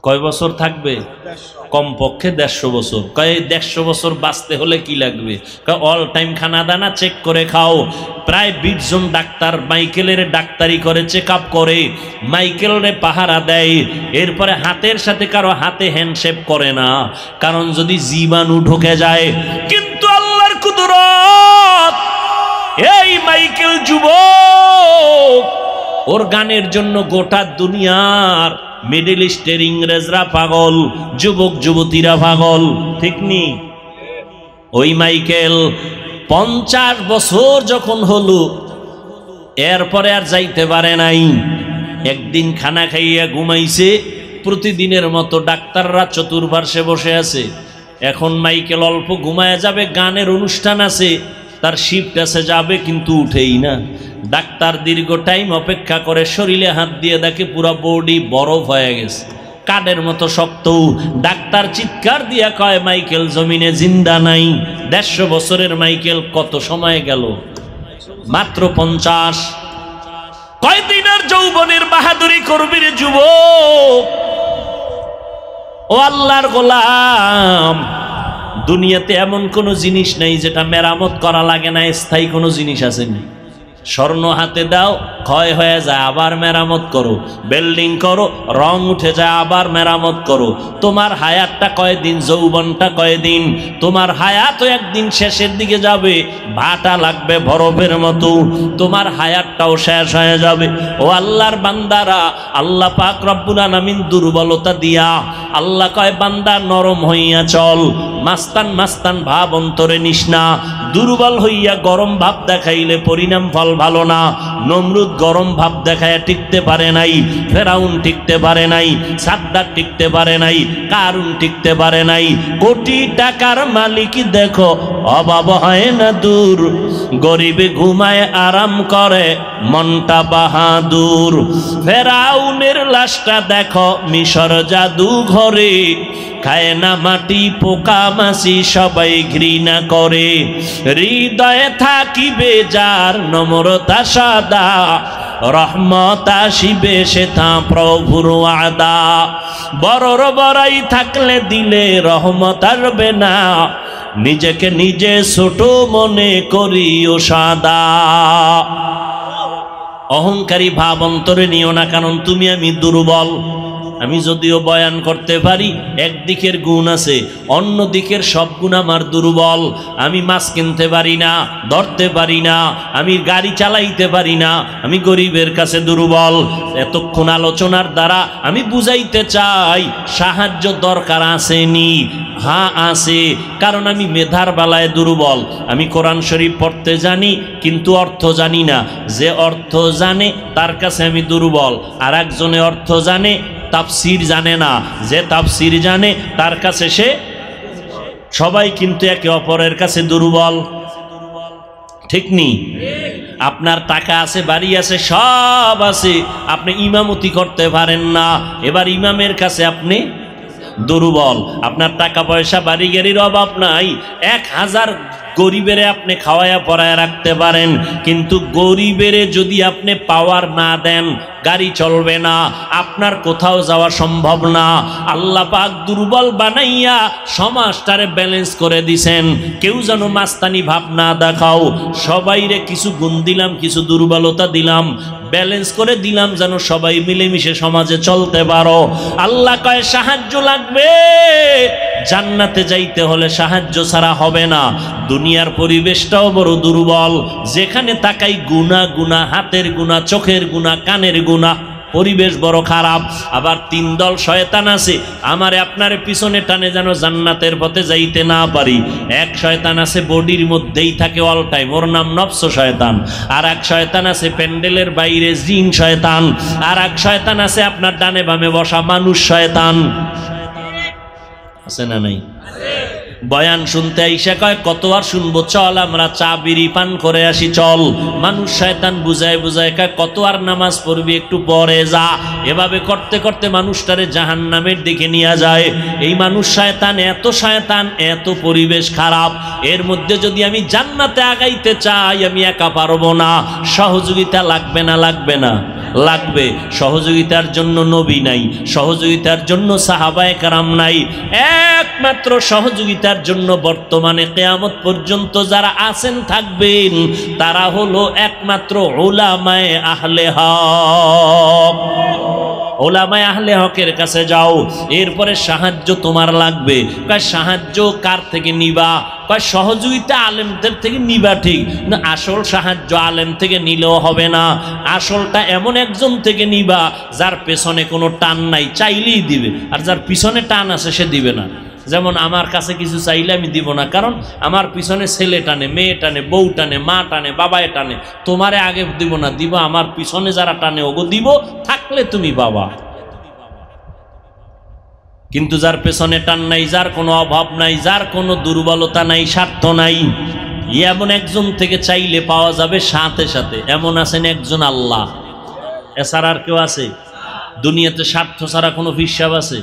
A: কয় বছর থাকবে? কমপক্ষে 150 বছর। কয় 150 বছর বাঁচতে হলে কি লাগবে? অল টাইম খানা দানা চেক করে খাও। প্রায় 20 জন ডাক্তার মাইকেলের ডাক্তারি করে, চেক আপ করে, মাইকেলের পাহারা দেয়। এরপরে হাতের সাথে কারো হাতে হ্যান্ডশেক করে না, কারণ যদি জীবাণু ঢুকে যায়। কিন্তু আল্লাহর কুদরত, এই মাইকেল যুবক ওর গানের জন্য গোটা দুনিয়ার মিডল ইস্টের ইংরেজরা পাগল, যুবক যুবতীরা পাগল, ঠিক নি? ওই মাইকেল 50 বছর যখন হলো, এরপরে আর যাইতে পারে নাই। একদিন খানা খাইয়া ঘুমাইছে, প্রতিদিনের মতো ডাক্তাররা চতুর্পার্শ্বে বসে আছে। এখন মাইকেল অল্প ঘুমায় যাবে, গানের অনুষ্ঠান আছে, তার শিফট আছে, যাবে কিন্তু উঠেই না। ডাক্তার দীর্ঘ টাইম অপেক্ষা করে, শরীরে হাত দিয়ে দেখে পুরো বডি বরফ হয়ে গেছে, কাঠের মতো শক্ত। ডাক্তার চিৎকার দিয়া কয়, মাইকেল জমিনে জিন্দা নাই। 150 বছরের মাইকেল কত সময় গেল? মাত্র 50। কয়দিনের যৌবনের বাহাদুরি করবি রে যুবক? ও আল্লাহর গোলাম, দুনিয়াতে এমন কোন জিনিস নাই যেটা মেরামত করা লাগে না। স্থায়ী কোনো জিনিস আসেনি। স্বর্ণ হাতে দাও, ক্ষয় হয়ে যায়, আবার মেরামত করো। বিল্ডিং করো, রং উঠে যায়, আবার মেরামত করো। তোমার হায়াতটা কয়দিন, যৌবনটা কয়দিন? তোমার হায়াতও একদিন শেষের দিকে যাবে, ভাটা লাগবে বরফের মতো, তোমার হায়াতটাও শেষ হয়ে যাবে। ও আল্লাহর বান্দারা, আল্লাহ পাক রব্বুল আলামিন দুর্বলতা দিয়া আল্লাহ কয়, বান্দা নরম হইয়া চল, মাস্তান মাস্তান ভাব অন্তরে নিস না। দুর্বল হইয়া গরম ভাব দেখাইলে পরিণাম ফল ভালো না। নমরুদ গরম ভাব দেখায় টিকতে পারে নাই, ফেরাউন টিকতে পারে নাই, সাদ্দাত টিকতে পারে নাই, কারুন টিকতে পারে নাই। কোটি টাকার মালিক দেখো, অভাব হয় না দূর, গরিবে ঘুমায় আরাম করে মনটা বাহাদুর। ফেরাউনের লাশটা দেখো মিশর জাদু ঘরে, খায় না মাটি পোকা মাছি সবাই ঘৃণা করে। হৃদয়ে থাকিবে যার নম্রতা সাদা, রহমত আসিবে সেথা প্রভুর ওয়াদা। বড়র বড়াই থাকলে দিলে রহমত আসবে না, নিজেকে নিজে ছোট মনে করিও সাদা। অহংকারী ভাব অন্তরে নিও না, কারণ তুমি আমি দুর্বল। আমি যদিও বয়ান করতে পারি, একদিকের গুণ আছে, অন্য দিকের সব গুণ আমার দুর্বল। আমি মাছ কিনতে পারি না, ধরতে পারি না, আমি গাড়ি চালাইতে পারি না, আমি গরিবের কাছে দুর্বল। এতক্ষণ আলোচনার দ্বারা আমি বুঝাইতে চাই, সাহায্য দরকার আসেনি, হ্যাঁ আছে, কারণ আমি মেধার বেলায় দুর্বল। আমি কোরআন শরীফ পড়তে জানি, কিন্তু অর্থ জানি না। যে অর্থ জানে তার কাছে আমি দুর্বল, আর একজনে অর্থ জানে, তাফসির জানে না। যে তাফসির জানে তার কাছে সে, সবাই কিন্তু একে অপরের কাছে দুর্বল, ঠিক নি? আপনার টাকা আছে, বাড়ি আছে, সব আছে, আপনি ইমামতি করতে পারেন না, এবার ইমামের কাছে আপনি দুর্বল। আপনার টাকা পয়সা বাড়ি গাড়ির অভাব নাই, 1000 গরিবেরে আপনি খাওয়ায়া পরায়া রাখতে পারেন, কিন্তু গরিবেরে যদি আপনি পাওয়ার না দেন, গাড়ি চলবে না, আপনার কোথাও যাওয়া সম্ভব না। আল্লাহ পাক দুর্বল বানাইয়া সমাজটারে ব্যালেন্স করে দিছেন। কেউ যেন মাস্তানি ভাব না দেখাও, সবাইরে কিছু গুণ দিলাম, কিছু দুর্বলতা দিলাম, ব্যালেন্স করে দিলাম, যেন সবাই মিলেমিশে সমাজে চলতে পারো। আল্লাহ কয় সাহায্য লাগবে, জান্নাতে যাইতে হলে সাহায্য ছাড়া হবে না। দুনিয়ার পরিবেশটাও বড় দুর্বল, যেখানে তাকাই গুনাহ গুনাহ, হাতের গুনাহ, চোখের গুনাহ, কানের গুনাহ, পরিবেশ বড় খারাপ। আবার 3 দল শয়তান আছে, আমারে আপনার পিছনে টানে যেন জান্নাতের পথে যাইতে না পারি। এক শয়তান আছে বডির মধ্যেই থাকে অল টাইম, ওর নাম নফস শয়তান। আর এক শয়তান আছে প্যান্ডেলের বাইরে, জিন শয়তান। আর এক শয়তান আছে আপনার ডানে বামে বসা মানুষ শয়তান। আছে না নাই? বয়ান শুনতে আইসা কয়, কত আর শুনবো, চল আমরা চা বিড়ি পান করে আসি, চল। মানুষ শয়তান বুঝায় বুঝায় কয়, কত আর নামাজ পড়বি, একটু পরে যা। এভাবে করতে করতে মানুষটারে জাহান্নামের দিকে নিয়ে যায়। এই মানুষ শয়তান, এত শয়তান, এত পরিবেশ খারাপ, এর মধ্যে যদি আমি জান্নাতে আগাইতে চাই, আমি একা পারবো না। সহযোগিতা লাগবে না? লাগবে না? লাগবে। সহযোগিতার জন্য নবী নাই, সহযোগিতার জন্য সাহাবায়ে কেরাম নাই। একমাত্র সহযোগিতার জন্য বর্তমানে কিয়ামত পর্যন্ত যারা আছেন, থাকবেন, তারা হলো একমাত্র উলামায়ে আহলে হক। ওলামায়ে আহলে হকের কাছে যাও। এরপরে সাহায্য তোমার লাগবে, কয় সাহায্য কার থেকে নিবা? কয় সহযোগিতা আলেমদের থেকে নিবা ঠিক, না আসল সাহায্য আলেম থেকে নিলেও হবে না, আসলটা এমন একজন থেকে নিবা যার পেছনে কোনো টান নাই, চাইলেই দিবে, আর যার পিছনে টান আছে সে দিবে না। যেমন আমার কাছে কিছু চাইলে আমি দিব না, কারণ আমার পিছনে ছেলে টানে, মেয়ে টানে, বউ টানে, মা টানে, বাবায় টানে। তোমারে আগে দিব না, দিব আমার পিছনে যারা টানে ওগো দিব, থাকলে তুমি বাবা। কিন্তু যার পেছনে টান নাই, যার কোনো অভাব নাই, যার কোনো দুর্বলতা নাই, স্বার্থ নাই, এমন একজন থেকে চাইলে পাওয়া যাবে সাথে সাথে। এমন আছেন একজন আল্লাহ, এছাড়া আর কেউ আছে? দুনিয়াতে স্বার্থ ছাড়া কোনো হিসাব আছে?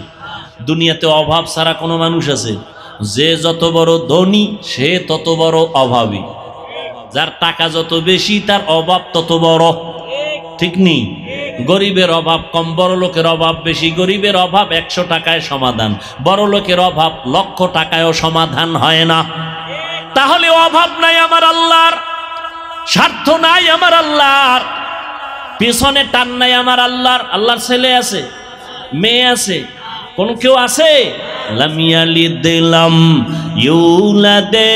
A: দুনিয়াতে অভাব ছাড়া কোনো মানুষ আছে? যে যত বড় ধনী সে তত বড় অভাবী, যার টাকা যত বেশি তার অভাব তত বড়, ঠিক নেই? গরিবের অভাব কম, বড় লোকের অভাব বেশি। গরিবের অভাব 100 টাকায় সমাধান, বড় লোকের অভাব 1,00,000 টাকায়ও সমাধান হয় না। তাহলে অভাব নাই আমার আল্লাহর, স্বার্থ নাই আমার আল্লাহর, পিছনে টান নাই আমার আল্লাহর। আল্লাহর ছেলে আছে, মেয়ে আছে, কোন কেউ আছে? লাম ইয়ালিদ লাম ইউলাদে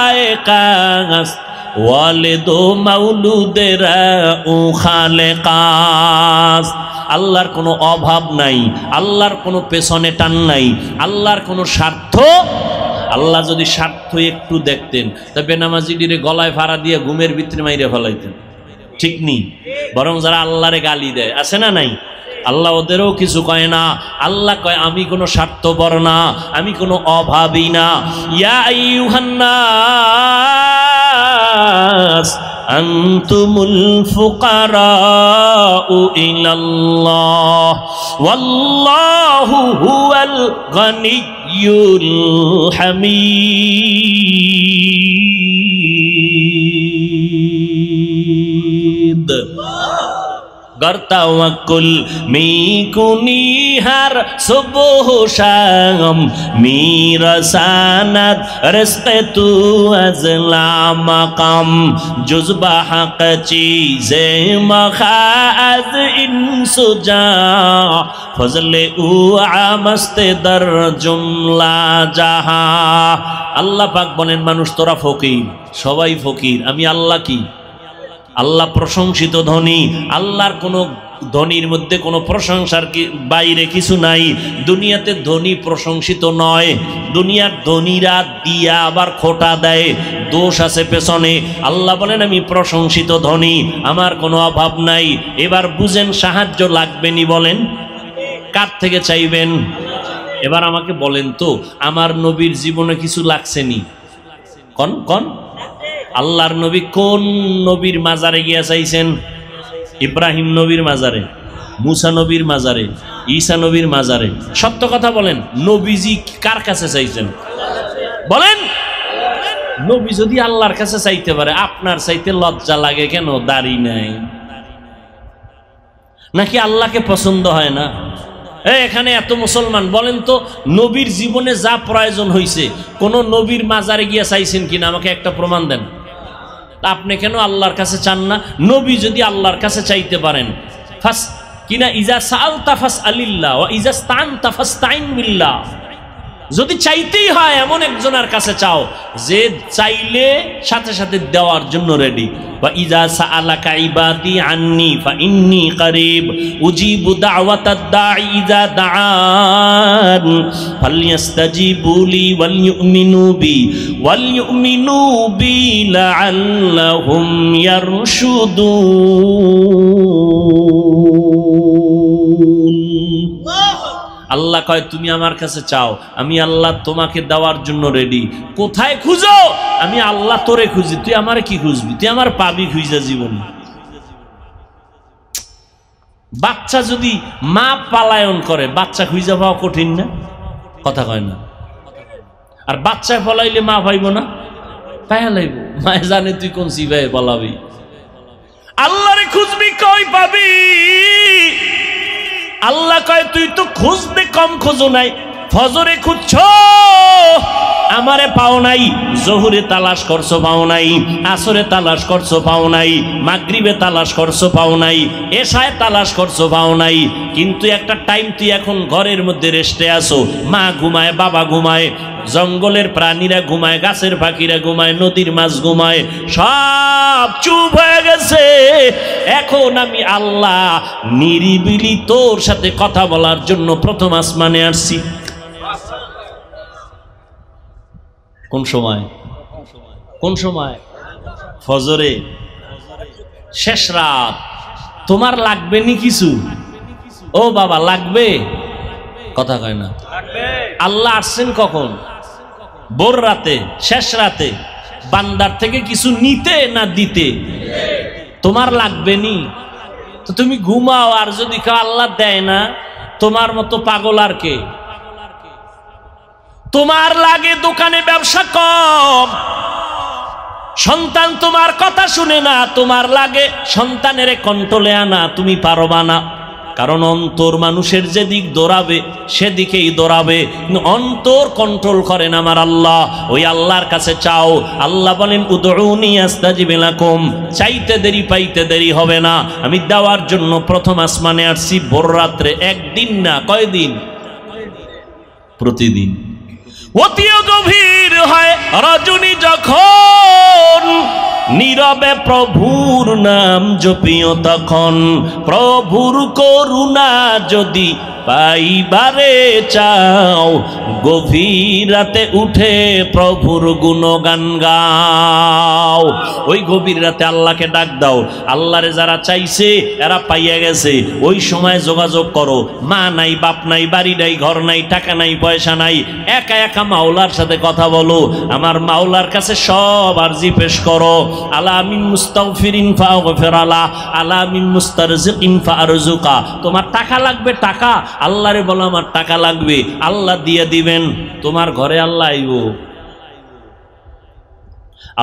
A: উলাইকাস ওয়ালিদু মাউলুদেরা উ খালেকাস। আল্লাহর কোনো অভাব নাই, আল্লাহর কোনো পেছনে টান নাই, আল্লাহর কোনো স্বার্থ। আল্লাহ যদি স্বার্থ একটু দেখতেন তা বেনামাজিদের গলায় ফাড়া দিয়ে ঘুমের ভিতরে মাইরে ফেলাইতেন, ঠিক নেই? বরং যারা আল্লাহরে গালি দেয় আছে না নাই, আল্লাহ ওদেরও কিছু কয় না। আল্লাহ কয় আমি কোনো স্বার্থপর না, আমি কোনো অভাবী না। ইয়া আইয়ুহান নাস আনতুমুল ফুকারাউ ইলাল্লাহ ওয়াল্লাহু হুয়াল গানিয়্যুল হামিদ। গর্তাওয়াকুল মিকুনিহার সুবহ শাম মিরসানাত রিজকে তু আজলা মাকাম জুজবা হক চিজে মখাজ ইনসুজা ফজলে উ আমস্তে দর জুমলা জাহা। আল্লাহ পাক বলেন মানুষ তোরা ফকির, সবাই ফকির, আমি আল্লাহ কি? আল্লাহ প্রশংসিত ধনী। আল্লাহর কোনো ধনীর মধ্যে কোনো প্রশংসার বাইরে কিছু নাই। দুনিয়াতে ধনী প্রশংসিত নয়, দুনিয়ার ধনীরা দিয়া আবার খোটা দেয়, দোষ আছে পেছনে। আল্লাহ বলেন আমি প্রশংসিত ধনী, আমার কোনো অভাব নাই। এবার বুঝেন সাহায্য লাগবে নি, বলেন কার থেকে চাইবেন? এবার আমাকে বলেন তো আমার নবীর জীবনে কিছু লাগছে নি? কোন কোন আল্লাহর নবী কোন নবীর মাজারে গিয়া চাইছেন? ইব্রাহিম নবীর মাজারে, মুসা নবীর মাজারে, ঈসা নবীর মাজারে। সত্য কথা বলেন, নবীজি কার কাছে চাইছেন? বলেন। নবী যদি আল্লাহর কাছে চাইতে পারে, আপনার চাইতে লজ্জা লাগে কেন? দাড়ি নাই নাকি আল্লাহকে পছন্দ হয় না? এখানে এত মুসলমান, বলেন তো নবীর জীবনে যা প্রয়োজন হয়েছে কোন নবীর মাজারে গিয়া চাইছেন কিনা? আমাকে একটা প্রমাণ দেন। আপনি কেন আল্লাহর কাছে চান না? নবী যদি আল্লাহর কাছে চাইতে পারেন, ফাস কিনা ইজা সাআলতা ফাসআলিল্লাহ ওয়া ইজা ইসতাআনতা ফাসতাইন বিল্লাহ। যদি চাইতেই হয় এমন একজনের কাছে চাও যে চাইলে সাথে সাথে দেওয়ার জন্য রেডি। ওয়া ইজা সাআলাকা ইবাদি আন্নী ফাইন্নী কারীব উজিবু দাওয়াতাদ দাঈ ইজা দাআন ফালইস্তাজিবু লি ওয়াল ইউমিনু বি লাআল্লাহুম ইয়ারশুদুন। আল্লাহ কয় তুমি আমার কাছে চাও, আমি আল্লাহ তোমাকে দেওয়ার জন্য রেডি। কোথায় খুঁজো? আমি আল্লাহ তোরে খুঁজি, তুই আমারে কি খুঁজবি? তুই আমার পাবি খুঁজা জীবনে। বাচ্চা যদি মা পালায়ন করে, বাচ্চা খুঁজা পাওয়া কঠিন না? কথা কয় না? আর বাচ্চায় পলাইলে মা পাইব না? পাইয়া লাইব। মায়ে জানে তুই কোন সিবাই পলাবি। আল্লাহরে খুঁজবি, কই পাবি? আল্লাহ কয় তুই তো খুঁজতে কম খোঁজো নাই, ফজরে খুঁজছ, আমারে পাও নাই, জোহরে তালাশ করছো পাও নাই, আসরে তালাশ করছো পাও নাই, মাগরিবে তালাশ করছো পাও নাই, এশায় তালাশ করছো পাও নাই। কিন্তু একটা টাইম তুই এখন ঘরের মধ্যে রেস্টে আসো, মা ঘুমায়, বাবা ঘুমায়, জঙ্গলের প্রাণীরা ঘুমায়, গাছের পাখিরা ঘুমায়, নদীর মাছ ঘুমায়, সব চুপ হয়ে গেছে। এখন আমি আল্লাহ নিরিবিলি তোর সাথে কথা বলার জন্য প্রথম আসমানে আসছি। কোন সময়? কোন সময়? ফজরে, শেষ রাত। তোমার লাগবে নি কিছু? ও বাবা লাগবে? কথা কয় না। আল্লাহ আসছেন কখন? ভোর রাতে, শেষ রাতে। বান্দার থেকে কিছু নিতে না দিতে? তোমার লাগবে নি তো তুমি ঘুমাও, আর যদি কেউ আল্লাহ দেয় না, তোমার মতো পাগল আর কে? তোমার লাগে দোকানে ব্যবসা কম, সন্তান তোমার কথা শুনে না, তোমার লাগে সন্তানের কন্ট্রোলে আনা, তুমি পারবা না। কারণ অন্তর মানুষের যেদিক দৌড়াবে সেদিকেই দৌড়াবে, অন্তর কন্ট্রোল করেন আমার আল্লাহ। ওই আল্লাহর কাছে চাও। আল্লাহ বলেন উদউনি আস্তাজিব লাকুম, চাইতে দেরি পাইতে দেরি হবে না। আমি দেওয়ার জন্য প্রথম আসমানে আসছি ভোর রাত্রে। একদিন না, কয়দিন? প্রতিদিন। অতিও গভীর হয় রজনী যখন, নীরবে প্রভুর নাম জপিও তখন। প্রভুর করুণা যদি পাইবারে চাও, গভীর রাতে উঠে প্রভুর গুণগান গাও। ওই গভীর রাতে আল্লাহকে ডাক দাও। আল্লাহরে যারা চাইছে এরা পাইয়া গেছে। ওই সময় যোগাযোগ করো। মা নাই, বাপ নাই, বাড়ি নাই, ঘর নাই, টাকা নাই, পয়সা নাই, একা একা মাওলার সাথে কথা বলো। আমার মাওলার কাছে সব আরজি পেশ করো। আলা মিন মুস্তাগফিরিন ফাগফির আলা, আলা মিন মুস্তারজিকিন ফারজুকা। তোমার টাকা লাগবে, টাকা আল্লাহরে বলো আমার টাকা লাগবে, আল্লাহ দিয়ে দিবেন। তোমার ঘরে আল্লাহ আইব,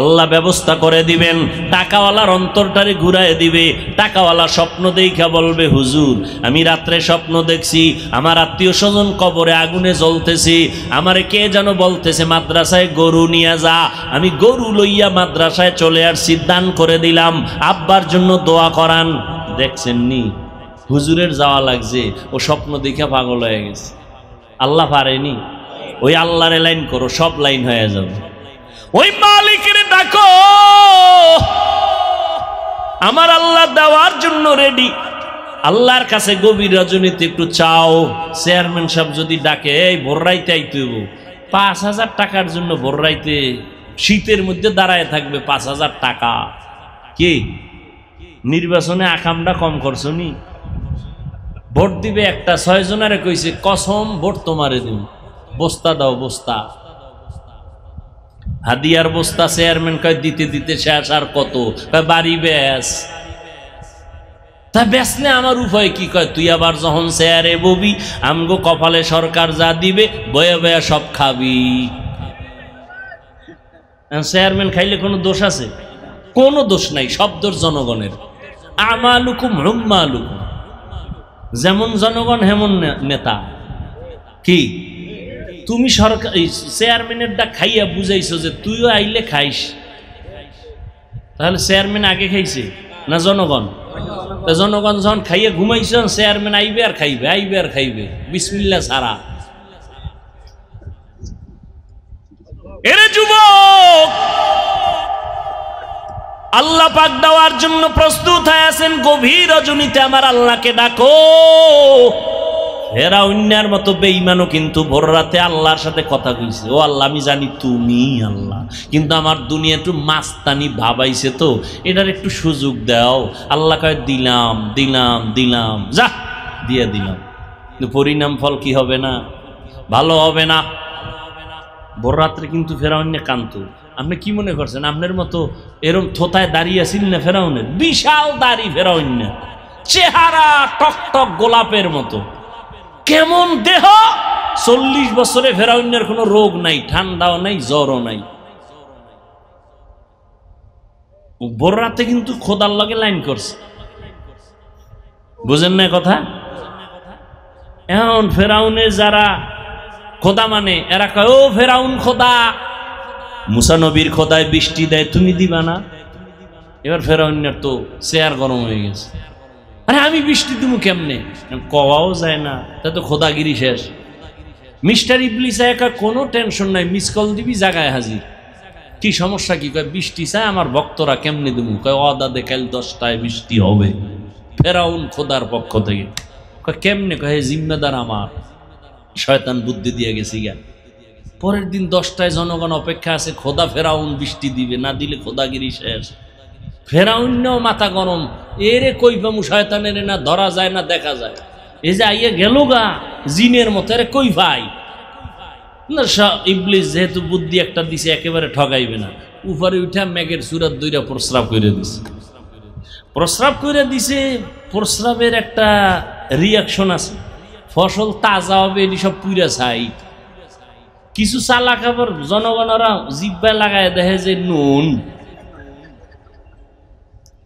A: আল্লাহ ব্যবস্থা করে দিবেন। টাকাওয়ালার অন্তরটারে ঘুরায় দিবে। টাকাওয়ালা স্বপ্ন দেখা বলবে, হুজুর আমি রাত্রে স্বপ্ন দেখছি আমার আত্মীয় স্বজন কবরে আগুনে জ্বলতেছি, আমারে কে যেন বলতেছে মাদ্রাসায় গরু নিয়ে যা। আমি গরু লইয়া মাদ্রাসায় চলে আসছি, দান করে দিলাম। আব্বার জন্য দোয়া করান। দেখছেন নি হুজুরের যাওয়া লাগছে, ও স্বপ্ন দেখা পাগল হয়ে গেছে। আল্লাহ পারেনি? ওই আল্লাহরে লাইন করো, সব লাইন হয়ে যাবে। ওই মালিকের ডাকো, আমার আল্লাহ দেওয়ার জন্য রেডি। আল্লাহর কাছে গভীর রজনীতে একটু চাও। চেয়ারম্যান সাহেব যদি ডাকে, এই ভোর রাইতে আইতে হইব, ৫,০০০ টাকার জন্য ভোর রাইতে শীতের মধ্যে দাঁড়ায় থাকবে, ৫,০০০ টাকা। কি নির্বাচনে আকামটা কম করছো নি? ভোট দিবে একটা, ৬ জনারে কইছে কসম ভোট তোমারে দিন, বস্তা দাও, বস্তা হাদিয়ার বস্তা। চেয়ারম্যান কয় দিতে দিতে শেষ, আর কত? কয় বাড়ি বেশ। তা বেচলে আমার উপায় কি? কয় তুই আবার যখন চেয়ারে ববি, আমগো কপালে সরকার যা দিবে বয়ে বয়ে সব খাবি। চেয়ারম্যান খাইলে কোনো দোষ আছে? কোনো দোষ নাই, সব দোষ জনগণের। আমালুকুম হুম্মালুকুম, যেমন জনগণ হেমন নেতা। কি তুমি সরকার চেয়ারম্যানের ডাক খাইয়া বুঝাইছো যে তুইও আইলে খাইস? তাহলে চেয়ারম্যান আগে খাইছে না জনগণ? জনগণ যখন খাইয়া ঘুমাইছ, চেয়ারম্যান আইবে আর খাইবে, আইবে আর খাইবে, বিসমিল্লাহ ছাড়া। এরে যুবক, আল্লাহ পাক দেওয়ার জন্য প্রস্তুত হয়ে আছেন। গভীর রজনীতে আমার আল্লাহকে ডাকো। ফেরাউনের মতো বেঈমানও কিন্তু ভোর রাতে আল্লাহর সাথে কথা কইছে। ও আল্লাহ, আমি জানি তুমি আল্লাহ, কিন্তু আমার দুনিয়া একটু মাস্তানি ভাবাইছে, তো এটার একটু সুযোগ দাও। আল্লাহ কয় দিলাম দিলাম দিলাম, যা দিয়ে দিলাম। কিন্তু পরিণাম ফল কি হবে? না ভালো হবে না। ভোর রাত্রে কিন্তু ফেরাউনে কান্ত। আপনি কি মনে করছেন আপনার মতো এরম থোতায় দাঁড়িয়ে আছেন না? ফেরাউনের বিশাল দাড়ি, ফেরাউনের চেহারা টকটক গোলাপের মতো, কেমন দেহ। 40 বছরে ফেরাউনের কোনো রোগ নাই, ঠান্ডাও নাই, জ্বরও নাই। ভোর রাতে কিন্তু খোদার লগে লাইন করছে। বুঝেন না কথা? এখন ফেরাউনের যারা খোদা মানে, এরা কয় ও ফেরাউন খোদা, মুসা নবীর খোদায় বৃষ্টি দেয়, তুমি দিবা না? এবার ফেরাউনের তো চেয়ার গরম হয়ে গেছে, আরে আমি বৃষ্টি দিমু কেমনে? কওয়াও যায় না, তা তো খোদাগিরি শেষ। মিস্টার ইবলিস একা কোনো টেনশন নাই, মিস কল দিবি জায়গায় হাজির। কি সমস্যা কি? কয় বৃষ্টি চায় আমার ভক্তরা, কেমনে দিমু? কয় অদাদে কাল 10টায় বৃষ্টি হবে। ফেরাউন খোদার পক্ষ থেকে কয় কেমনে? কয় জিম্মেদার আমার, শয়তান বুদ্ধি দিয়ে গেছি গা। পরের দিন 10টায় জনগণ অপেক্ষা আছে, খোদা ফেরাউন বৃষ্টি দিবে, না দিলে খোদাগিরি শেষ। ফেরাউনও মাথা গরম, এরে কই পামু শয়তানের, না ধরা যায় না দেখা যায়। এই যে আইয়া গেল গা জিনের মতো, এরে কই ভাই না। ইবলিস যেহেতু বুদ্ধি একটা দিছে, একেবারে ঠগাইবে না। উপরে উঠা মেঘের চূড়ার দইরা প্রস্রাব করে দিছে। প্রস্রাব করে দিছে, প্রস্রাবের একটা রিয়াকশন আছে, ফসল তাজা হবে, এটি সব পুরা ছাই। কিছু চালাক আবার জনগণরা জিব্বায় লাগায় দেখে যে নুন।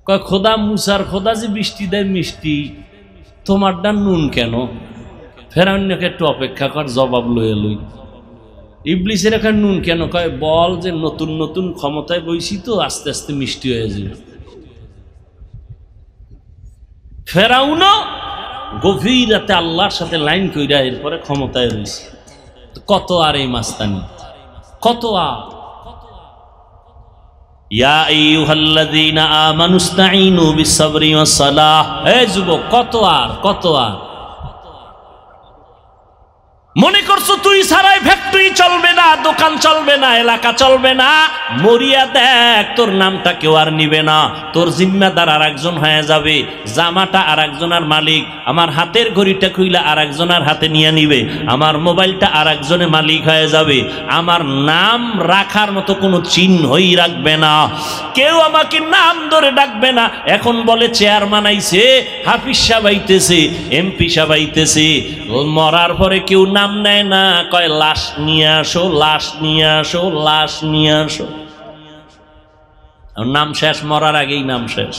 A: কয় খোদা, মুসার খোদা যে বৃষ্টি দেয় মিষ্টি, তোমারটা নুন কেন? ফেরাউনকে একটু অপেক্ষা কর, জবাব লইয়া লই। ইবলিসের এখানে নুন কেন? কয় বল যে নতুন নতুন ক্ষমতায় বইছি তো, আস্তে আস্তে মিষ্টি হয়ে যাবে। ফেরাউনও গভীর রাতে আল্লাহর সাথে লাইন কইরা এরপরে ক্ষমতায় রয়েছে। কত আর এই মাস্তানি, কত আর। ইয়া আইয়ুহাল্লাযীনা আমানুস্তাঈনু বিস-সাবরি ওয়াস-সালাহ। হে যুবক, কত আর, কত আর। মনে করছো তুই ছাড়াই ফ্যাক্টরি চলবে না, দোকান চলবে না, এলাকা চলবে না? মরিয়া দেখ, তোর নামটা কেউ আর নিবে না, তোর জিম্মাদার আর একজন হয়ে যাবে, জামাটা আর একজনের মালিক, আমার হাতের ঘড়িটা খুইলা আর একজনের হাতে নিয়ে নিবে, আমার মোবাইলটা আর একজনের মালিক হয়ে যাবে, আমার নাম রাখার মতো কোনো চিহ্নই রাখবে না, কেউ আমাকে নাম ধরে ডাকবে না। এখন বলে চেয়ারম্যান আইছে, হাফিজ সাহেব আইতেছে, এমপি সাহেব আইতেছে, মরার পরে কেউ নাম নেয় না, কয় লাশ নিয়ে আসো, লাশ নিয়ে আসো, লাশ নিয়ে আসো। নাম শেষ, মরার আগেই নাম শেষ।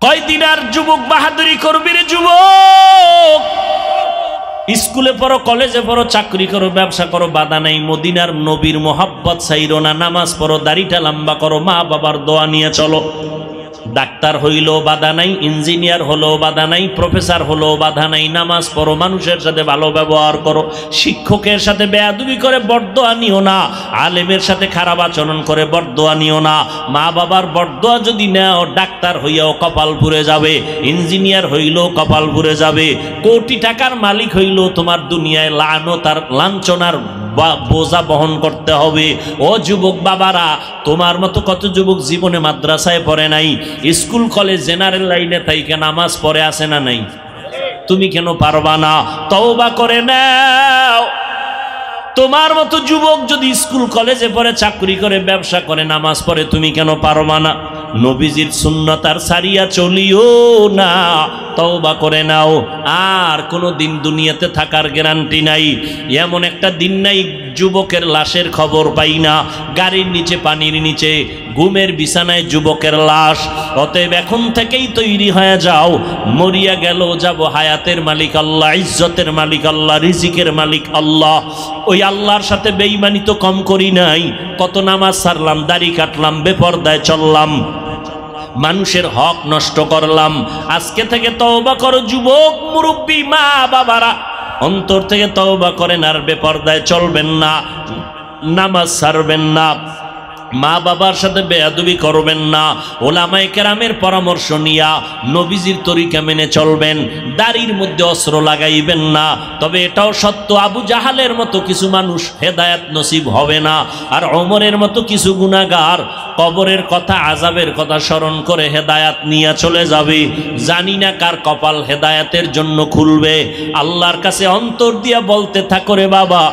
A: কয়দিন আর যুবক বাহাদুরি করবি রে যুবক? স্কুলে পড়ো, কলেজে পড়ো, চাকরি করো, ব্যবসা করো, বাধা নাই। মদিনার নবীর মোহাব্বত ছাইরো না, নামাজ পড়ো, দাড়িটা লম্বা করো, মা বাবার দোয়া নিয়ে চলো। ডাক্তার হইলেও বাধা নাই, ইঞ্জিনিয়ার হলেও বাধা নাই, প্রফেসর হলেও বাধা নাই। নামাজ পড়ো, মানুষের সাথে ভালো ব্যবহার করো, শিক্ষকের সাথে বেয়াদবি করে বরদোয়া নিও না, আলেমের সাথে খারাপ আচরণ করে বরদোয়া নিও না। মা বাবার বরদোয়া যদি নেও, ডাক্তার হইয়াও কপাল পুড়ে যাবে, ইঞ্জিনিয়ার হইলেও কপাল পুড়ে যাবে, কোটি টাকার মালিক হইলেও তোমার দুনিয়ায় লানত আর লাঞ্ছনার বোঝা বহন করতে হবে। ও যুবক বাবারা, তোমার মতো কত যুবক জীবনে মাদ্রাসায় পড়ে নাই, স্কুল কলেজ জেনারেল লাইনে তাইকে নামাজ পড়ে আসে না নাই? তুমি কেন পারবা না? তওবা করে নাও। তোমার মতো যুবক যদি স্কুল কলেজে পড়ে, চাকরি করে, ব্যবসা করে, নামাজ পড়ে, তুমি কেন পারবা না? নবীজির সুন্নাত আর সারিয়া চলিও না, তওবা করে নাও। আর কোনো দিন দুনিয়াতে থাকার গ্যারান্টি নাই। এমন একটা দিন নাই যুবকের লাশের খবর পাই না, গাড়ির নিচে, পানির নিচে, ঘুমের বিছানায় যুবকের লাশ। অতএব এখন থেকেই তৈরি হয়ে যাও, মরিয়া গেল যাব, হায়াতের মালিক আল্লাহ, ইজ্জতের মালিক আল্লাহ, রিজিকের মালিক আল্লাহ। ওই আল্লাহর সাথে বেঈমানি তো কম করি নাই। কত নামাজ ছাড়লাম, দাড়ি কাটলাম, বেপরদায় চললাম, মানুষের হক নষ্ট করলাম। আজকে থেকে তওবা করো যুবক, মুরব্বী, মা বাবারা, অন্তর থেকে তওবা করেন, আর বেপরদায় চলবেন না, নামাজ ছাড়বেন না, মা বাবার সাথে বেয়াদবি করবেন না, ওলামায়ে কেরামের পরামর্শ নিয়া নবীজির তরিকা মেনে চলবেন, দাড়ির মধ্যে অস্ত্র লাগাইবেন না। তবে এটাও সত্য, আবু জাহালের মতো কিছু মানুষ হেদায়েত নসিব হবে না, আর ওমরের মতো কিছু গুনাহগার কবরের কথা, আযাবের কথা স্মরণ করে হেদায়েত নিয়ে চলে যাবে। জানি না কার কপাল হেদায়েতের জন্য খুলবে। আল্লাহর কাছে অন্তর দিয়া বলতে থাকো, রে বাবা,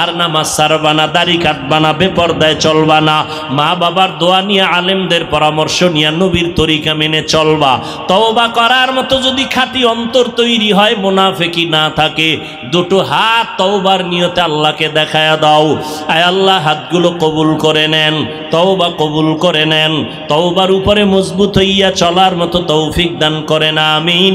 A: আর নামাজ ছাড়বা না, দাড়ি কাটবা না, বেপরদায় চলবা না, মা বাবার দোয়া নিয়ে, আলেমদের পরামর্শ নিয়ে নবীর তরিকা মেনে চলবা। তওবা করার মতো যদি খাঁটি অন্তর তৈরি হয়, মুনাফিকি না থাকে, দুটো হাত তওবার নিয়তে আল্লাহকে দেখায়া দাও। আয় আল্লাহ, হাতগুলো কবুল করে নেন, তওবা কবুল করে নেন, তওবার উপরে মজবুত হইয়া চলার মতো তৌফিক দান করেন, আমিন।